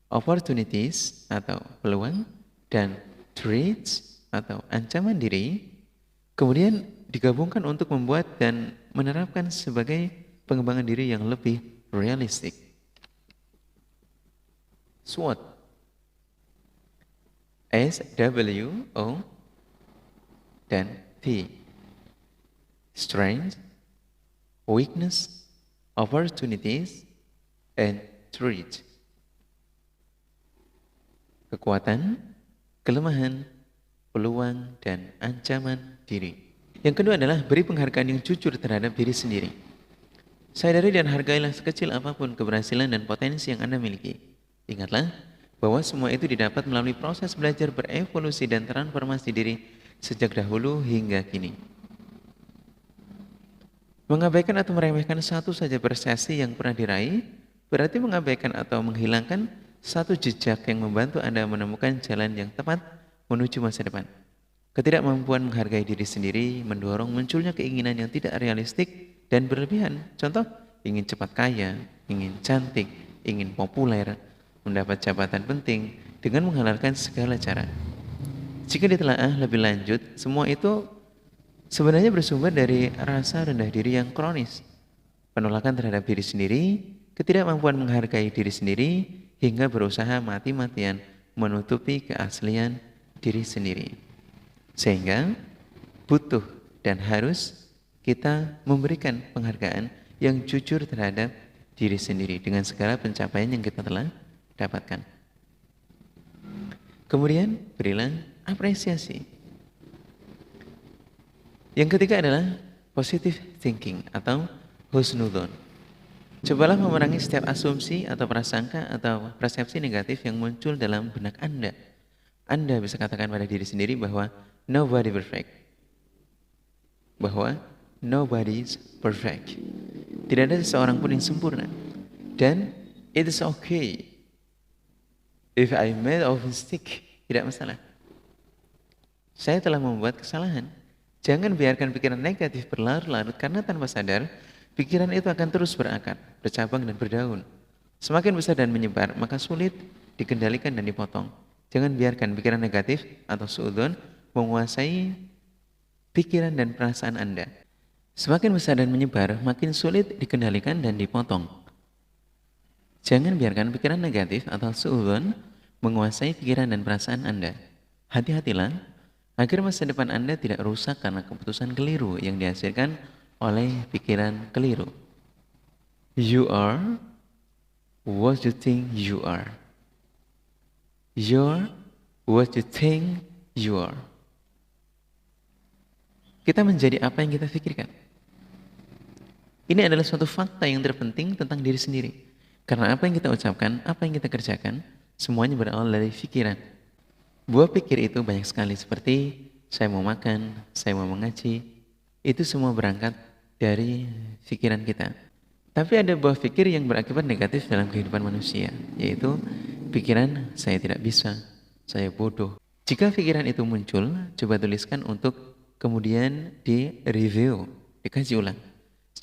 opportunities atau peluang, dan threats atau ancaman diri, kemudian digabungkan untuk membuat dan menerapkan sebagai pengembangan diri yang lebih realistik. SWOT, SWO dan T. Strength, weakness, opportunities, and threats. Kekuatan, kelemahan, peluang, dan ancaman diri. Yang kedua adalah beri penghargaan yang jujur terhadap diri sendiri. Sadari dan hargailah sekecil apapun keberhasilan dan potensi yang Anda miliki. Ingatlah bahwa semua itu didapat melalui proses belajar berevolusi dan transformasi diri sejak dahulu hingga kini. Mengabaikan atau meremehkan satu saja prestasi yang pernah diraih berarti mengabaikan atau menghilangkan satu jejak yang membantu Anda menemukan jalan yang tepat menuju masa depan. Ketidakmampuan menghargai diri sendiri mendorong munculnya keinginan yang tidak realistik dan berlebihan. Contoh, ingin cepat kaya, ingin cantik, ingin populer, mendapat jabatan penting dengan menghalalkan segala cara. Jika ditelaah lebih lanjut, semua itu sebenarnya bersumber dari rasa rendah diri yang kronis, penolakan terhadap diri sendiri, ketidakmampuan menghargai diri sendiri, hingga berusaha mati-matian menutupi keaslian diri sendiri. Sehingga butuh dan harus kita memberikan penghargaan yang jujur terhadap diri sendiri dengan segala pencapaian yang kita telah dapatkan. Kemudian berilah apresiasi. Yang ketiga adalah positive thinking atau husnudzon. Cobalah memerangi setiap asumsi atau prasangka atau persepsi negatif yang muncul dalam benak Anda. Anda bisa katakan pada diri sendiri bahwa nobody perfect. Bahwa nobody is perfect. Tidak ada seseorang pun yang sempurna. Dan it is okay if I made a mistake. Tidak masalah. Saya telah membuat kesalahan. Jangan biarkan pikiran negatif berlarut-larut karena tanpa sadar pikiran itu akan terus berakar, bercabang dan berdaun. Semakin besar dan menyebar, maka sulit dikendalikan dan dipotong. Jangan biarkan pikiran negatif atau suudzon menguasai pikiran dan perasaan Anda. Semakin besar dan menyebar, makin sulit dikendalikan dan dipotong. Jangan biarkan pikiran negatif atau suudzon menguasai pikiran dan perasaan Anda. Hati-hatilah agar masa depan Anda tidak rusak karena keputusan keliru yang dihasilkan oleh pikiran keliru. You are what you think you are. You're what you think you are. Kita menjadi apa yang kita pikirkan. Ini adalah suatu fakta yang terpenting tentang diri sendiri. Karena apa yang kita ucapkan, apa yang kita kerjakan, semuanya berawal dari pikiran. Buah pikir itu banyak sekali, seperti saya mau makan, saya mau mengaji. Itu semua berangkat dari pikiran kita. Tapi ada buah pikir yang berakibat negatif dalam kehidupan manusia, yaitu pikiran saya tidak bisa, saya bodoh. Jika pikiran itu muncul, coba tuliskan untuk kemudian di-review, dikaji ulang.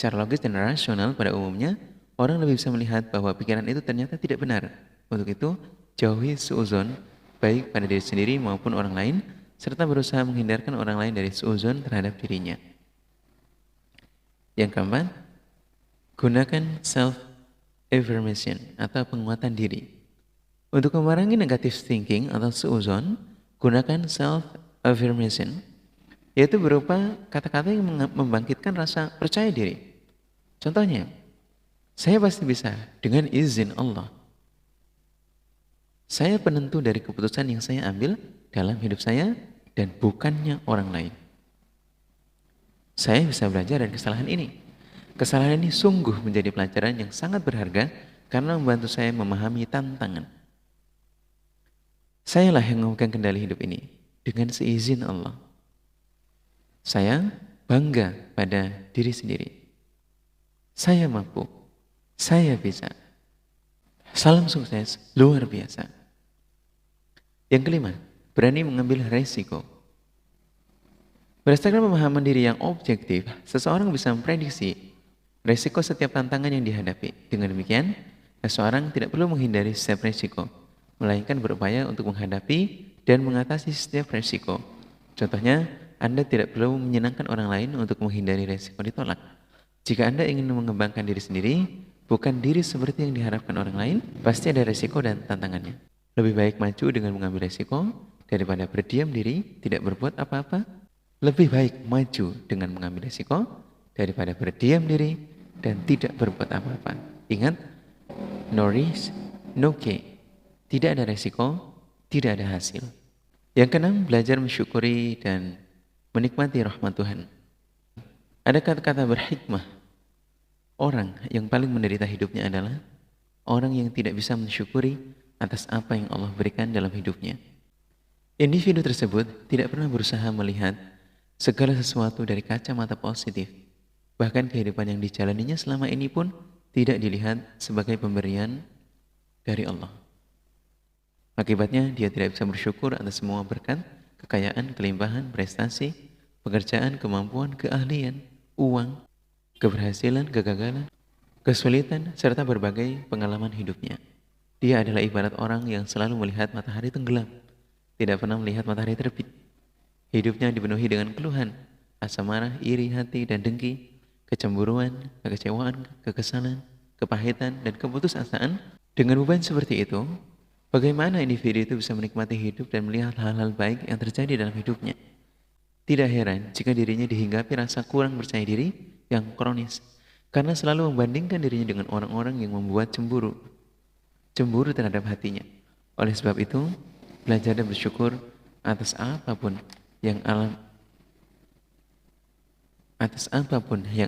Secara logis dan rasional pada umumnya, orang lebih bisa melihat bahwa pikiran itu ternyata tidak benar. Untuk itu, jauhi suuzon, baik pada diri sendiri maupun orang lain, serta berusaha menghindarkan orang lain dari suuzon terhadap dirinya. Yang keempat, gunakan self-affirmation atau penguatan diri. Untuk memerangi negative thinking atau suuzon, gunakan self-affirmation, yaitu berupa kata-kata yang membangkitkan rasa percaya diri. Contohnya, saya pasti bisa dengan izin Allah. Saya penentu dari keputusan yang saya ambil dalam hidup saya dan bukannya orang lain. Saya bisa belajar dari kesalahan ini. Kesalahan ini sungguh menjadi pelajaran yang sangat berharga karena membantu saya memahami tantangan. Sayalah yang memegang kendali hidup ini dengan seizin Allah. Saya bangga pada diri sendiri. Saya mampu. Saya bisa. Salam sukses luar biasa. Yang kelima, berani mengambil resiko. Berdasarkan pemahaman diri yang objektif, seseorang bisa memprediksi resiko setiap tantangan yang dihadapi. Dengan demikian, seseorang tidak perlu menghindari setiap resiko, melainkan berupaya untuk menghadapi dan mengatasi setiap resiko. Contohnya, Anda tidak perlu menyenangkan orang lain untuk menghindari resiko ditolak. Jika Anda ingin mengembangkan diri sendiri, bukan diri seperti yang diharapkan orang lain, pasti ada resiko dan tantangannya. Lebih baik maju dengan mengambil resiko daripada berdiam diri, tidak berbuat apa-apa. Lebih baik maju dengan mengambil resiko daripada berdiam diri dan tidak berbuat apa-apa. Ingat, no risk, no gain. Tidak ada resiko, tidak ada hasil. Yang keenam, belajar mensyukuri dan menikmati rahmat Tuhan. Ada kata-kata berhikmah. Orang yang paling menderita hidupnya adalah orang yang tidak bisa mensyukuri atas apa yang Allah berikan dalam hidupnya. Individu tersebut tidak pernah berusaha melihat segala sesuatu dari kacamata positif. Bahkan kehidupan yang dijalaninya selama ini pun tidak dilihat sebagai pemberian dari Allah. Akibatnya dia tidak bisa bersyukur atas semua berkat, kekayaan, kelimpahan, prestasi, pekerjaan, kemampuan, keahlian, uang, keberhasilan, kegagalan, kesulitan, serta berbagai pengalaman hidupnya. Dia adalah ibarat orang yang selalu melihat matahari tenggelam, tidak pernah melihat matahari terbit. Hidupnya dipenuhi dengan keluhan, asa marah, iri hati, dan dengki, kecemburuan, kekecewaan, kekesalan, kepahitan, dan keputusasaan. Dengan beban seperti itu, bagaimana individu itu bisa menikmati hidup dan melihat hal-hal baik yang terjadi dalam hidupnya? Tidak heran jika dirinya dihinggapi rasa kurang percaya diri yang kronis, karena selalu membandingkan dirinya dengan orang-orang yang membuat cemburu terhadap hatinya. Oleh sebab itu, belajar dan bersyukur atas apapun yang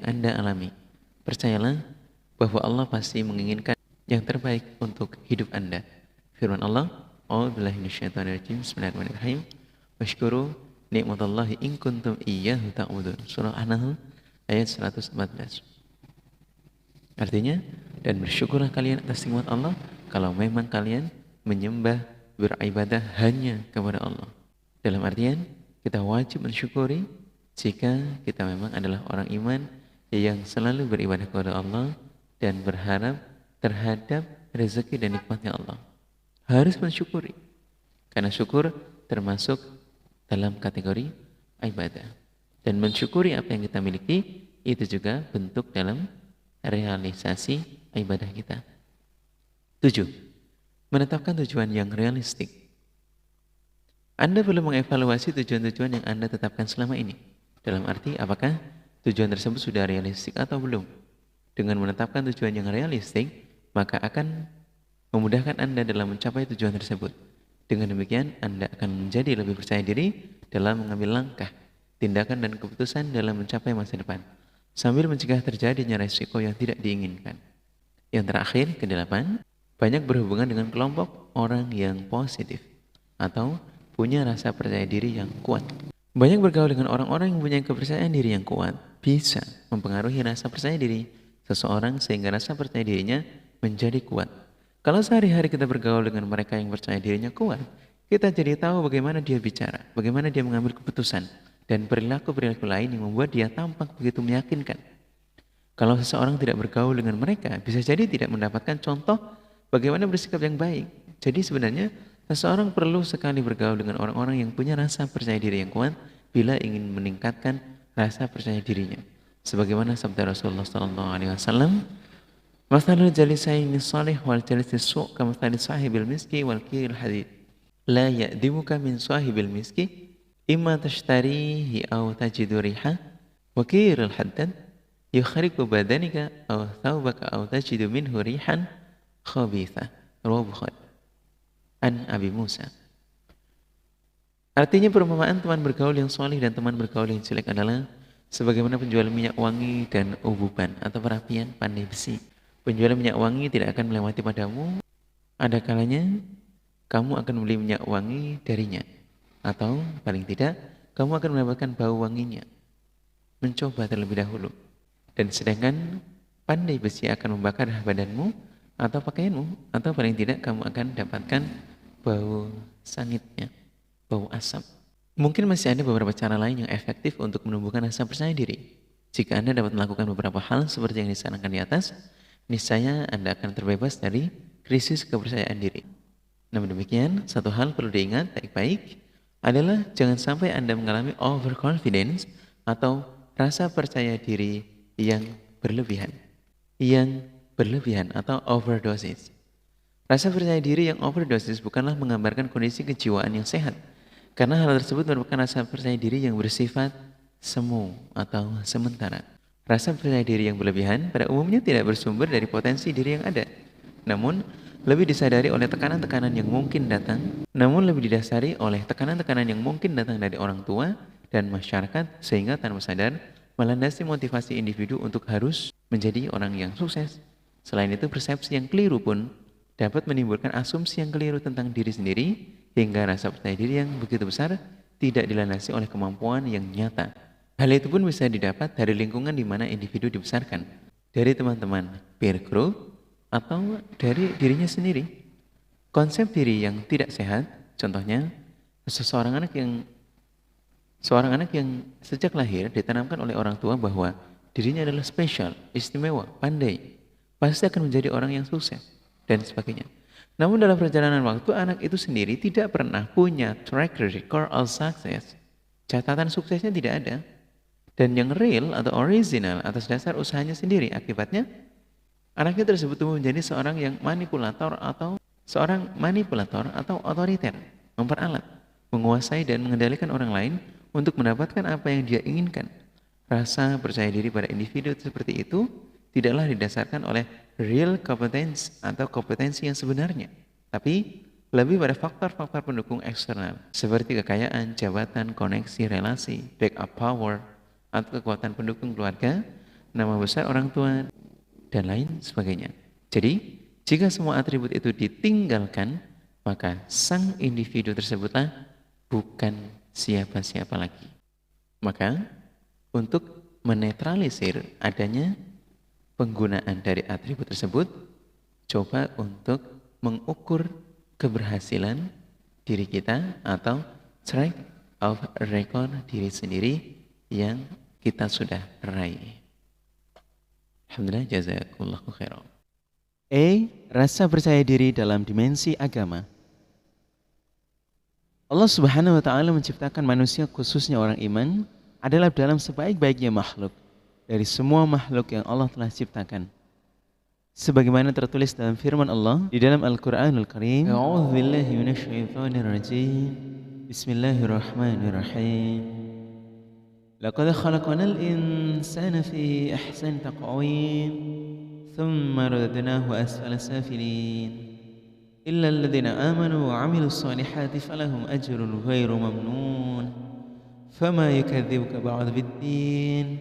Anda alami. Percayalah bahwa Allah pasti menginginkan yang terbaik untuk hidup Anda. Firman Allah, A'udzubillahi minasyaitonirrajim. Bismillahirrahmanirrahim. Washkuru nikmatallahi in kuntum iyyahu ta'budun. Surah An-Nahl ayat 114. Artinya, dan bersyukurlah kalian atas nikmat Allah kalau memang kalian menyembah, beribadah hanya kepada Allah. Dalam artian, kita wajib mensyukuri jika kita memang adalah orang iman yang selalu beribadah kepada Allah dan berharap terhadap rezeki dan nikmatnya Allah. Harus mensyukuri, karena syukur termasuk dalam kategori ibadah. Dan mensyukuri apa yang kita miliki itu juga bentuk dalam realisasi ibadah kita. 7. Menetapkan tujuan yang realistik. Anda perlu mengevaluasi tujuan-tujuan yang Anda tetapkan selama ini. Dalam arti, apakah tujuan tersebut sudah realistik atau belum? Dengan menetapkan tujuan yang realistik, maka akan memudahkan Anda dalam mencapai tujuan tersebut. Dengan demikian, Anda akan menjadi lebih percaya diri dalam mengambil langkah, tindakan, dan keputusan dalam mencapai masa depan, sambil mencegah terjadinya resiko yang tidak diinginkan. Yang terakhir, ke-8, banyak berhubungan dengan kelompok orang yang positif atau punya rasa percaya diri yang kuat. Banyak bergaul dengan orang-orang yang punya kepercayaan diri yang kuat bisa mempengaruhi rasa percaya diri seseorang sehingga rasa percaya dirinya menjadi kuat. Kalau sehari-hari kita bergaul dengan mereka yang percaya dirinya kuat, kita jadi tahu bagaimana dia bicara, bagaimana dia mengambil keputusan, dan perilaku-perilaku lain yang membuat dia tampak begitu meyakinkan. Kalau seseorang tidak bergaul dengan mereka, bisa jadi tidak mendapatkan contoh bagaimana bersikap yang baik. Jadi sebenarnya seseorang perlu sekali bergaul dengan orang-orang yang punya rasa percaya diri yang kuat bila ingin meningkatkan rasa percaya dirinya. Sebagaimana sabda Rasulullah SAW, "Mathalul jalisaini salih wal jalisis su' kamathali sahibil miski wal kiril hadid. La ya'dimuka min sahibil miski imma tashtarihi aw tajidu riha wa kiril haddad yukhriku badanika aw thawbaka aw tajidu minhu rihan khabithah." Rawahu Bukhari. An Abi Musa. Artinya perumpamaan teman bergaul yang solih dan teman bergaul yang jelek adalah sebagaimana penjual minyak wangi dan ububan atau perapian pandai besi. Penjual minyak wangi tidak akan melewati padamu, ada kalanya kamu akan membeli minyak wangi darinya, atau paling tidak kamu akan mendapatkan bau wanginya. Mencoba terlebih dahulu. Dan sedangkan pandai besi akan membakar badanmu atau pakaianmu, atau paling tidak kamu akan dapatkan bau sangitnya, bau asap. Mungkin masih ada beberapa cara lain yang efektif untuk menumbuhkan rasa percaya diri. Jika Anda dapat melakukan beberapa hal seperti yang disarankan di atas, niscaya Anda akan terbebas dari krisis kepercayaan diri. Namun demikian, satu hal perlu diingat baik-baik adalah jangan sampai Anda mengalami overconfidence atau rasa percaya diri yang berlebihan. Atau overdosis. Rasa percaya diri yang overdosis bukanlah menggambarkan kondisi kejiwaan yang sehat, karena hal tersebut merupakan rasa percaya diri yang bersifat semu atau sementara. Rasa percaya diri yang berlebihan pada umumnya tidak bersumber dari potensi diri yang ada, namun lebih didasari oleh tekanan-tekanan yang mungkin datang dari orang tua dan masyarakat, sehingga tanpa sadar melandasi motivasi individu untuk harus menjadi orang yang sukses. Selain itu, persepsi yang keliru pun dapat menimbulkan asumsi yang keliru tentang diri sendiri, hingga rasa percaya diri yang begitu besar tidak dilandasi oleh kemampuan yang nyata. Hal itu pun bisa didapat dari lingkungan di mana individu dibesarkan, dari teman-teman, peer group, atau dari dirinya sendiri. Konsep diri yang tidak sehat, contohnya seorang anak yang sejak lahir ditanamkan oleh orang tua bahwa dirinya adalah spesial, istimewa, pandai, pasti akan menjadi orang yang sukses, dan sebagainya. Namun dalam perjalanan waktu, anak itu sendiri tidak pernah punya track record of success. Catatan suksesnya tidak ada. Dan yang real atau original atas dasar usahanya sendiri. Akibatnya, anaknya tersebut tumbuh menjadi seorang manipulator atau otoriter, memperalat, menguasai dan mengendalikan orang lain untuk mendapatkan apa yang dia inginkan. Rasa percaya diri pada individu seperti itu tidaklah didasarkan oleh real competence atau kompetensi yang sebenarnya, tapi lebih pada faktor-faktor pendukung eksternal seperti kekayaan, jabatan, koneksi, relasi, backup power, atau kekuatan pendukung keluarga, nama besar orang tua, dan lain sebagainya. Jadi, jika semua atribut itu ditinggalkan, maka sang individu tersebutlah bukan siapa-siapa lagi. Maka, untuk menetralisir adanya penggunaan dari atribut tersebut, coba untuk mengukur keberhasilan diri kita atau track of record diri sendiri yang kita sudah raih. Alhamdulillah, jazakumullahu khairan. Rasa percaya diri dalam dimensi agama. Allah Subhanahu wa taala menciptakan manusia, khususnya orang iman, adalah dalam sebaik-baiknya makhluk dari semua makhluk yang Allah telah ciptakan. Sebagaimana tertulis dalam firman Allah di dalam Al-Qur'anul Karim, A'udzu billahi minasyaitonir rajim. Bismillahirrahmanirrahim. Laqad khalaqnal insana fi ahsani taqwim, thumma radadnahu asfala safilin. Illa alladhina amanu wa 'amilus solihati falahum ajrun ghairu mamnun. Fama yukadzibuka ba'du biddin.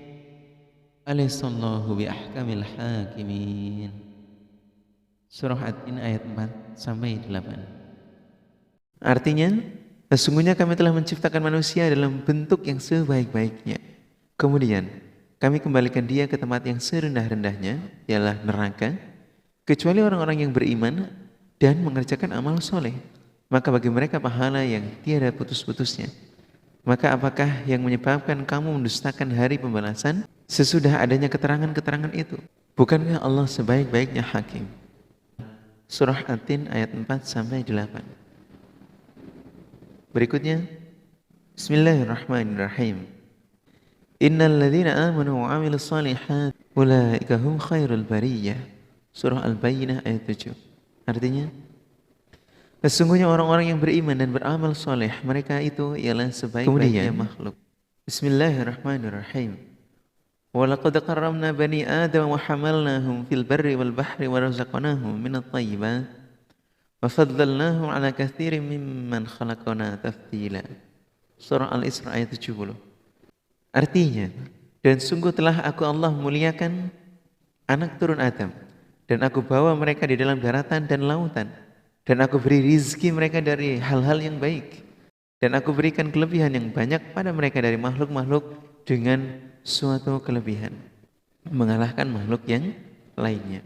Alaysallahu biahkamil hakimin. Surah At-Tin ayat 4-8. Artinya, sesungguhnya kami telah menciptakan manusia dalam bentuk yang sebaik-baiknya. Kemudian, kami kembalikan dia ke tempat yang serendah-rendahnya, ialah neraka, kecuali orang-orang yang beriman dan mengerjakan amal soleh. Maka bagi mereka pahala yang tiada putus-putusnya. Maka apakah yang menyebabkan kamu mendustakan hari pembalasan sesudah adanya keterangan-keterangan itu? Bukankah Allah sebaik-baiknya hakim? Surah At-Tin ayat 4-8. Berikutnya, Bismillahirrahmanirrahim. Innal ladzina amanu wa 'amilus shalihat ulaika hum khairul bariyah. Surah Al-Bayyinah ayat 7. Artinya, sesungguhnya orang-orang yang beriman dan beramal soleh, mereka itu ialah sebaik-baiknya makhluk. Bismillahirrahmanirrahim. Walaqad karramna bani Adam wa hamalnahum fil barri wal bahri wa razaqnahum minat thayyibat wa faddalnahum ala katsirin mimman khalaqna tafdila. Surah Al-Isra ayat 70. Artinya, dan sungguh telah aku Allah muliakan anak turun Adam, dan aku bawa mereka di dalam daratan dan lautan, dan aku beri rizki mereka dari hal-hal yang baik, dan aku berikan kelebihan yang banyak pada mereka dari makhluk-makhluk dengan suatu kelebihan, mengalahkan makhluk yang lainnya.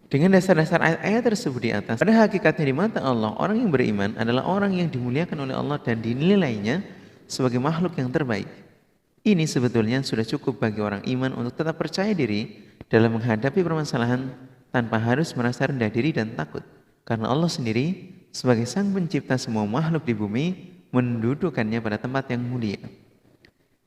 Dengan dasar-dasar ayat-ayat tersebut di atas, pada hakikatnya di mata Allah, orang yang beriman adalah orang yang dimuliakan oleh Allah dan dinilainya sebagai makhluk yang terbaik. Ini sebetulnya sudah cukup bagi orang iman untuk tetap percaya diri dalam menghadapi permasalahan tanpa harus merasa rendah diri dan takut. Karena Allah sendiri sebagai sang pencipta semua makhluk di bumi mendudukannya pada tempat yang mulia.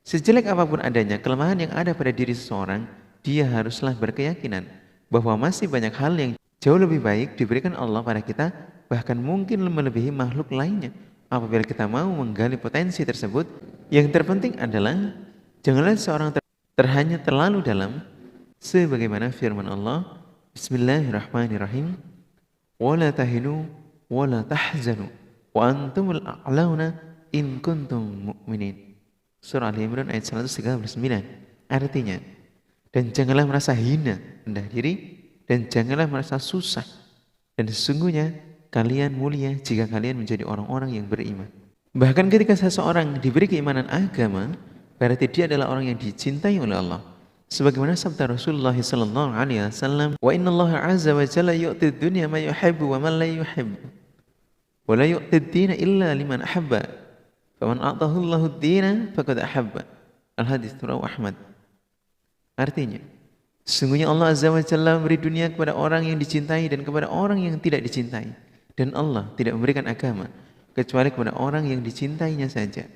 Sejelek apapun adanya kelemahan yang ada pada diri seseorang, dia haruslah berkeyakinan bahwa masih banyak hal yang jauh lebih baik diberikan Allah pada kita, bahkan mungkin melebihi makhluk lainnya. Apabila kita mau menggali potensi tersebut, yang terpenting adalah janganlah seorang terhanyut terlalu dalam, sebagaimana firman Allah, Bismillahirrahmanirrahim, wala tahinu wala tahzanu wa antumul a'launa in kuntum mu'minin. Surah Al-Imran ayat 139. Artinya, dan janganlah merasa hina, rendah diri, dan janganlah merasa susah, dan sesungguhnya kalian mulia jika kalian menjadi orang-orang yang beriman. Bahkan ketika seseorang diberi keimanan agama, berarti dia adalah orang yang dicintai oleh Allah. Sebagaimana sabda Rasulullah sallallahu alaihi wasallam, "Wa innallaha 'azza wa jalla yu'ti ad-dunya ma yuhibbu wa man la yuhibbu. Wa la yu'ti ad-dina illa liman ahabba. Faman a'tahu Allahu ad-dina faqad ahabba." Al-Hadits riwayat Ahmad. Artinya, sesungguhnya Allah Azza wa Jalla memberi dunia kepada orang yang dicintai dan kepada orang yang tidak dicintai. Dan Allah tidak memberikan agama kecuali kepada orang yang dicintainya saja.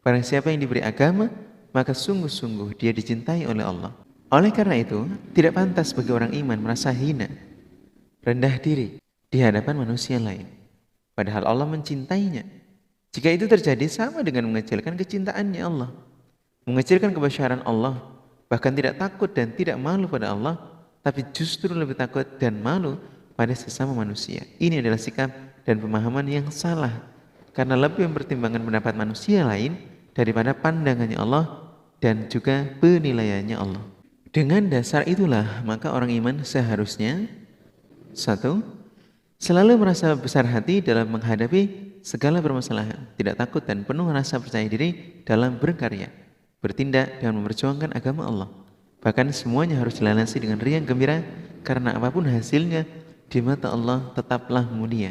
Barang siapa yang diberi agama, maka sungguh-sungguh dia dicintai oleh Allah. Oleh karena itu, tidak pantas bagi orang iman merasa hina, rendah diri di hadapan manusia lain, padahal Allah mencintainya. Jika itu terjadi, sama dengan mengecilkan kecintaannya Allah, mengecilkan kebesaran Allah, bahkan tidak takut dan tidak malu pada Allah, tapi justru lebih takut dan malu pada sesama manusia. Ini adalah sikap dan pemahaman yang salah, karena lebih mempertimbangkan pendapat manusia lain daripada pandangannya Allah dan juga penilaiannya Allah. Dengan dasar itulah, maka orang iman seharusnya 1. Selalu merasa besar hati dalam menghadapi segala permasalahan, tidak takut dan penuh rasa percaya diri dalam berkarya, bertindak dan memperjuangkan agama Allah. Bahkan semuanya harus dilalasi dengan riang gembira, karena apapun hasilnya di mata Allah tetaplah mulia.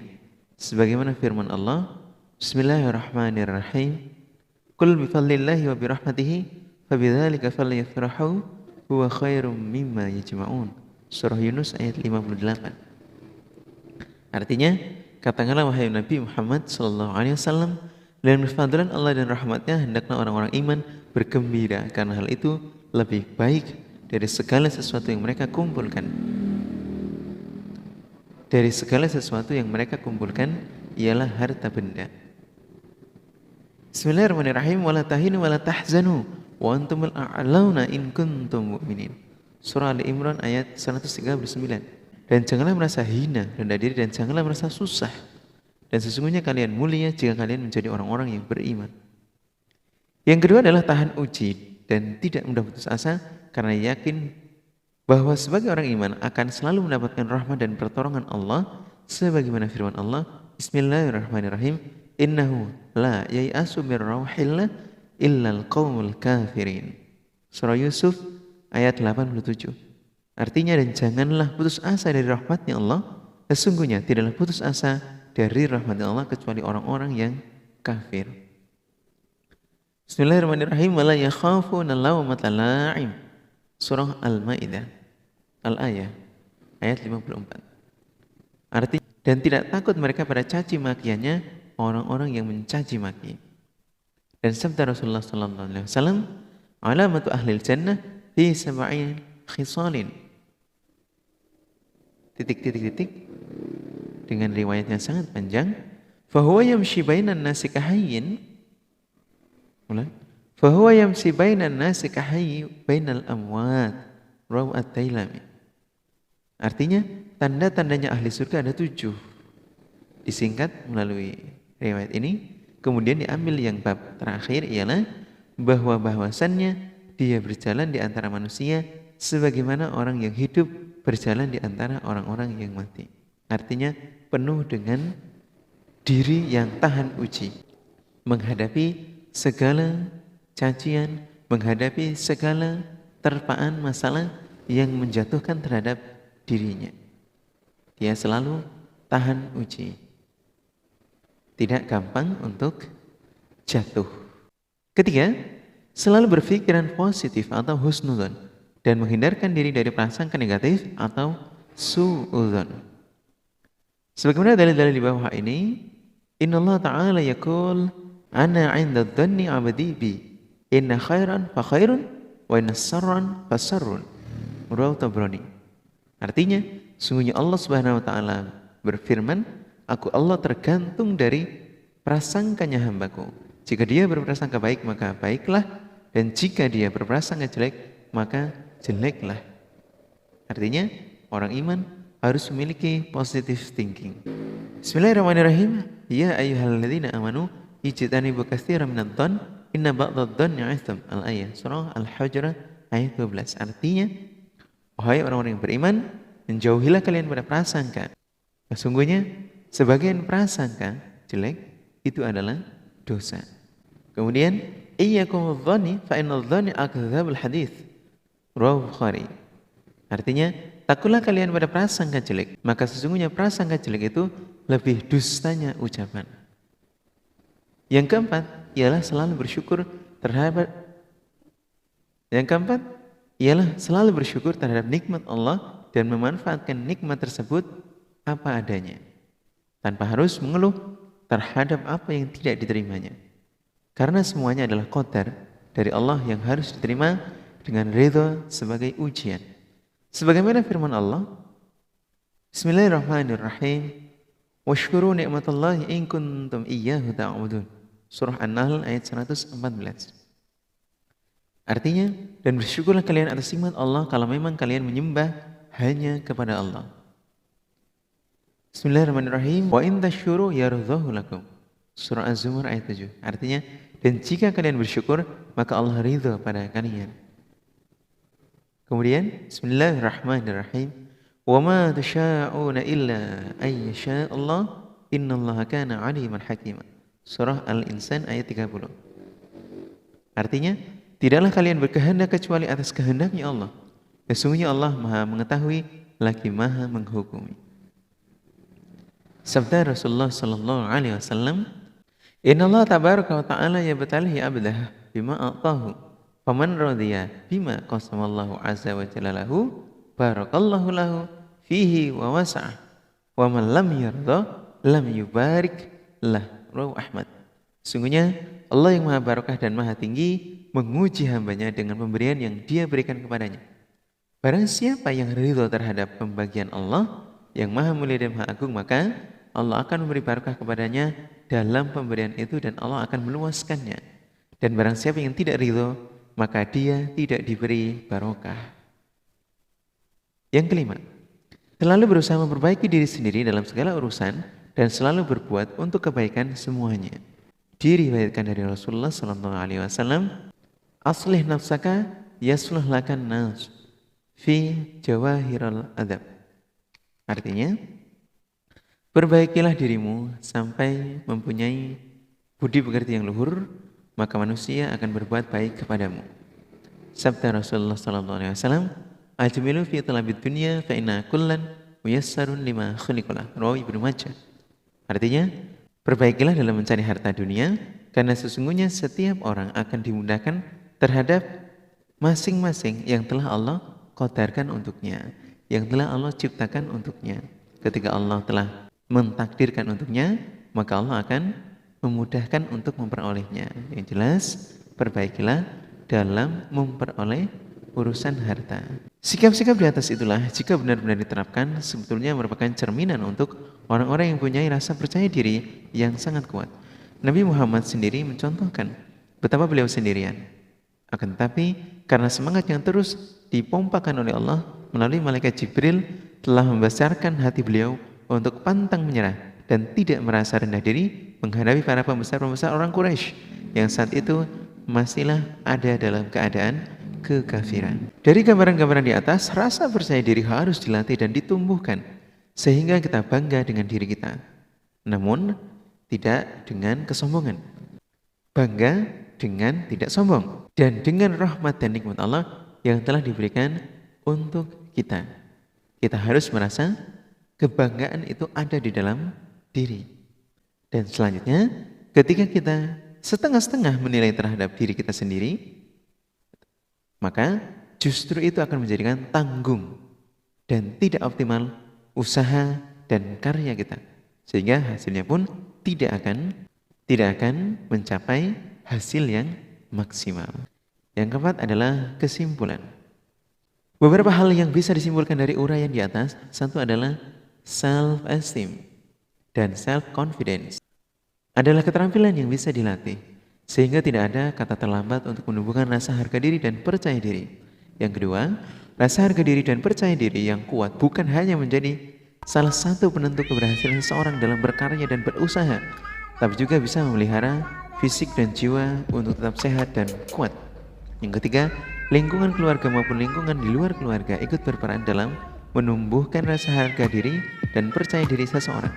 Sebagaimana firman Allah, Bismillahirrahmanirrahim, Qul bifadlillahi wa birahmatihi fabidzalika falyafrahu huwa khairum mimma yajma'un. Surah Yunus ayat 58. Artinya, katakanlah wahai Nabi Muhammad sallallahu alaihi wasallam, dengan kefadulan Allah dan rahmatnya hendaklah orang-orang iman bergembira, karena hal itu lebih baik dari segala sesuatu yang mereka kumpulkan. Dari segala sesuatu yang mereka kumpulkan ialah harta benda. Bismillahirrahmanirrahim. Wala tahinu wala tahzanu wa antumul a'launa in kuntum mu'minin. Surah Ali Imran ayat 139. Dan janganlah merasa hina, rendah diri, dan janganlah merasa susah, dan sesungguhnya kalian mulia jika kalian menjadi orang-orang yang beriman. Yang kedua adalah tahan uji dan tidak mudah putus asa, karena yakin bahwa sebagai orang iman akan selalu mendapatkan rahmat dan pertolongan Allah, sebagaimana firman Allah, Bismillahirrahmanirrahim, innahu la yai'asu min rauhillah illal qaumul kafirin. Surah Yusuf ayat 87. Artinya, dan janganlah putus asa dari rahmatnya Allah, sesungguhnya tidaklah putus asa dari rahmatnya Allah kecuali orang-orang yang kafir. Bismillahirrahmanirrahim. Wala yakhafuna lawmata la'im. Surah Al-Maidah Al-Ayah ayat 54. Artinya, dan tidak takut mereka pada caci makiannya orang-orang yang mencaci maki. Dan sabda Rasulullah sallallahu alaihi wasallam, alamatu ahlil jannah fi sab'in khisalin. Titik dengan riwayat yang sangat panjang. Fahuwa yamshi bainan nasi kahayyin. Fahuwa yamshi bainan nasi kahayyi bainal amwat. Raw at-Tailami. Artinya, tanda-tandanya ahli surga ada 7. Disingkat melalui riwayat ini. Kemudian diambil yang bab terakhir ialah bahwasannya dia berjalan di antara manusia sebagaimana orang yang hidup berjalan di antara orang-orang yang mati. Artinya penuh dengan diri yang tahan uji, menghadapi segala cacian, menghadapi segala terpaan masalah yang menjatuhkan terhadap dirinya. Dia selalu tahan uji. Tidak gampang untuk jatuh. Ketiga, selalu berpikiran positif atau husnudzon dan menghindarkan diri dari prasangka negatif atau suudzon. Sebagaimana dalil-dalil di bawah ini, Innallaha ta'ala yaqul ana 'inda dhanni 'abdi bi inna khairan fa khairun wa inna sarran fa sarrun. Rawahu Tabrani. Artinya, sungguhnya Allah Subhanahu wa taala berfirman, aku Allah tergantung dari prasangkanya hambaku. Jika dia berprasangka baik maka baiklah, dan jika dia berprasangka jelek maka jeleklah. Artinya orang iman harus memiliki positive thinking. Bismillahirrahmanirrahim. Ya ayyuhalladzina amanu ijtanibu katsiran minadh-dhann inna ba'dadh-dhanni 'itsam. Al-ayah surah Al-Hujurat ayat 12. Artinya, wahai orang-orang yang beriman, menjauhilah kalian pada prasangka. Sesungguhnya sebagian prasangka jelek itu adalah dosa. Kemudian, iyyakum wadh-dhanni fa innal dhanni akdzabul hadits. Rawahu Bukhari. Artinya, takutlah kalian pada prasangka jelek, maka sesungguhnya prasangka jelek itu lebih dustanya ucapan. Yang keempat ialah selalu bersyukur terhadap nikmat Allah dan memanfaatkan nikmat tersebut apa adanya, tanpa harus mengeluh terhadap apa yang tidak diterimanya. Karena semuanya adalah qadar dari Allah yang harus diterima dengan ridha sebagai ujian. Sebagaimana firman Allah, Bismillahirrahmanirrahim. Washkuru ni'matallahi in kuntum iyyahu ta'budun. Surah An-Nahl ayat 114. Artinya, dan bersyukurlah kalian atas nikmat Allah kalau memang kalian menyembah hanya kepada Allah. Bismillahirrahmanirrahim. Wa in tashkuru yarzahu lakum. Surah Az-Zumar ayat 7. Artinya, dan jika kalian bersyukur, maka Allah ridha pada kalian. Kemudian, Bismillahirrahmanirrahim. Wa ma tasha'una illa ay yasha Allah innallaha kana 'aliman hakima. Surah Al-Insan ayat 30. Artinya, tidaklah kalian berkehendak kecuali atas kehendaknya Allah. Sesungguhnya Allah Maha mengetahui lagi Maha menghukumi. Sabda Rasulullah sallallahu alaihi wasallam, Innallaha tabaraka wa ta'ala yabtalihi abdah bima a'tahu. Faman radiya bima qasamallahu azza wa jalla lahu, barakallahu lahu fihi wa wasa'ah. Wa man lam yarda lam yubarik lah. Rawahu Ahmad. Sungguhnya Allah yang Maha Barakah dan Maha Tinggi menguji hambanya dengan pemberian yang Dia berikan kepadanya. Barang siapa yang ridha terhadap pembagian Allah yang Maha Mulia dan Maha Agung, maka Allah akan memberi barakah kepadanya dalam pemberian itu dan Allah akan meluaskannya. Dan barang siapa yang tidak ridho, maka dia tidak diberi barokah. Yang kelima, selalu berusaha memperbaiki diri sendiri dalam segala urusan dan selalu berbuat untuk kebaikan semuanya. Diriwayatkan dari Rasulullah SAW, aslih nafsaka yaslih lakan nas fi jawahiral adab. Artinya, perbaikilah dirimu sampai mempunyai budi pekerti yang luhur, maka manusia akan berbuat baik kepadamu. Sabda Rasulullah SAW, ajmilu fi talabid dunya fa inna kullan muyassarun lima khuliqalah. Rawi Ibnu Majah. Artinya, perbaikilah dalam mencari harta dunia, Karena sesungguhnya setiap orang akan dimudahkan terhadap masing-masing yang telah Allah qadarkan untuknya, yang telah Allah ciptakan untuknya. Ketika Allah telah mentakdirkan untuknya, maka Allah akan memudahkan untuk memperolehnya. Yang jelas, perbaikilah dalam memperoleh urusan harta. Sikap-sikap di atas itulah jika benar-benar diterapkan sebetulnya merupakan cerminan untuk orang-orang yang punya rasa percaya diri yang sangat kuat. Nabi Muhammad sendiri mencontohkan betapa beliau sendirian. Akan tetapi karena semangat yang terus dipompakan oleh Allah melalui malaikat Jibril telah membesarkan hati beliau untuk pantang menyerah dan tidak merasa rendah diri menghadapi para pembesar-pembesar orang Quraisy yang saat itu masihlah ada dalam keadaan kekafiran. Dari gambaran-gambaran di atas, rasa percaya diri harus dilatih dan ditumbuhkan sehingga kita bangga dengan diri kita. Namun tidak dengan kesombongan. Bangga dengan tidak sombong dan dengan rahmat dan nikmat Allah yang telah diberikan untuk kita. Kita harus merasa kebanggaan itu ada di dalam diri. Dan selanjutnya, ketika kita setengah-setengah menilai terhadap diri kita sendiri, maka justru itu akan menjadikan tanggung dan tidak optimal usaha dan karya kita. Sehingga hasilnya pun tidak akan mencapai hasil yang maksimal. Yang keempat adalah kesimpulan. Beberapa hal yang bisa disimpulkan dari uraian di atas, satu adalah self-esteem dan self-confidence. Adalah keterampilan yang bisa dilatih, sehingga tidak ada kata terlambat untuk menumbuhkan rasa harga diri dan percaya diri. Yang kedua, rasa harga diri dan percaya diri yang kuat bukan hanya menjadi salah satu penentu keberhasilan seseorang dalam berkarya dan berusaha, tapi juga bisa memelihara fisik dan jiwa untuk tetap sehat dan kuat. Yang ketiga, lingkungan keluarga maupun lingkungan di luar keluarga ikut berperan dalam menumbuhkan rasa harga diri dan percaya diri seseorang.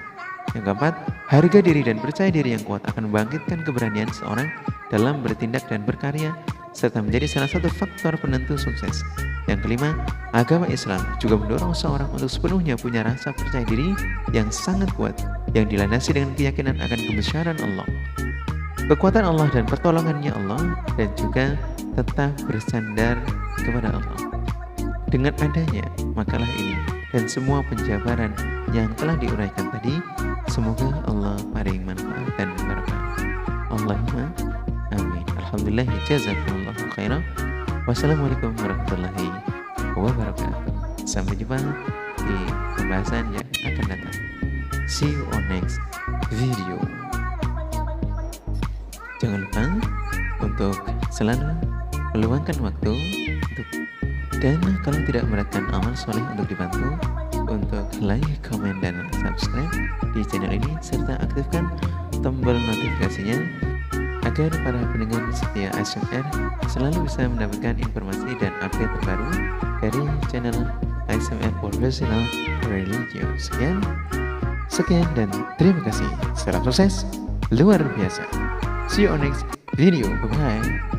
Yang keempat, harga diri dan percaya diri yang kuat akan membangkitkan keberanian seseorang dalam bertindak dan berkarya, serta menjadi salah satu faktor penentu sukses. Yang kelima, agama Islam juga mendorong seseorang untuk sepenuhnya punya rasa percaya diri yang sangat kuat, yang dilandasi dengan keyakinan akan kebesaran Allah, kekuatan Allah dan pertolongannya Allah, dan juga tetap bersandar kepada Allah. Dengan adanya makalah ini dan semua penjabaran yang telah diuraikan tadi, semoga Allah paling manfaat dan berkah. Allahumma amin. Alhamdulillah, jazakumullahu khairan. Wassalamualaikum warahmatullahi wabarakatuh. Sampai jumpa di pembahasan yang akan datang. See you on next video. Jangan lupa untuk selalu meluangkan waktu dan kalau tidak merasakan amal soleh untuk dibantu untuk like, komen, dan subscribe di channel ini serta aktifkan tombol notifikasinya agar para pendengar setia ASMR selalu bisa mendapatkan informasi dan update terbaru dari channel ASMR Professional Religion. Sekian dan terima kasih. Salam sukses luar biasa. See you on next video. Bye bye.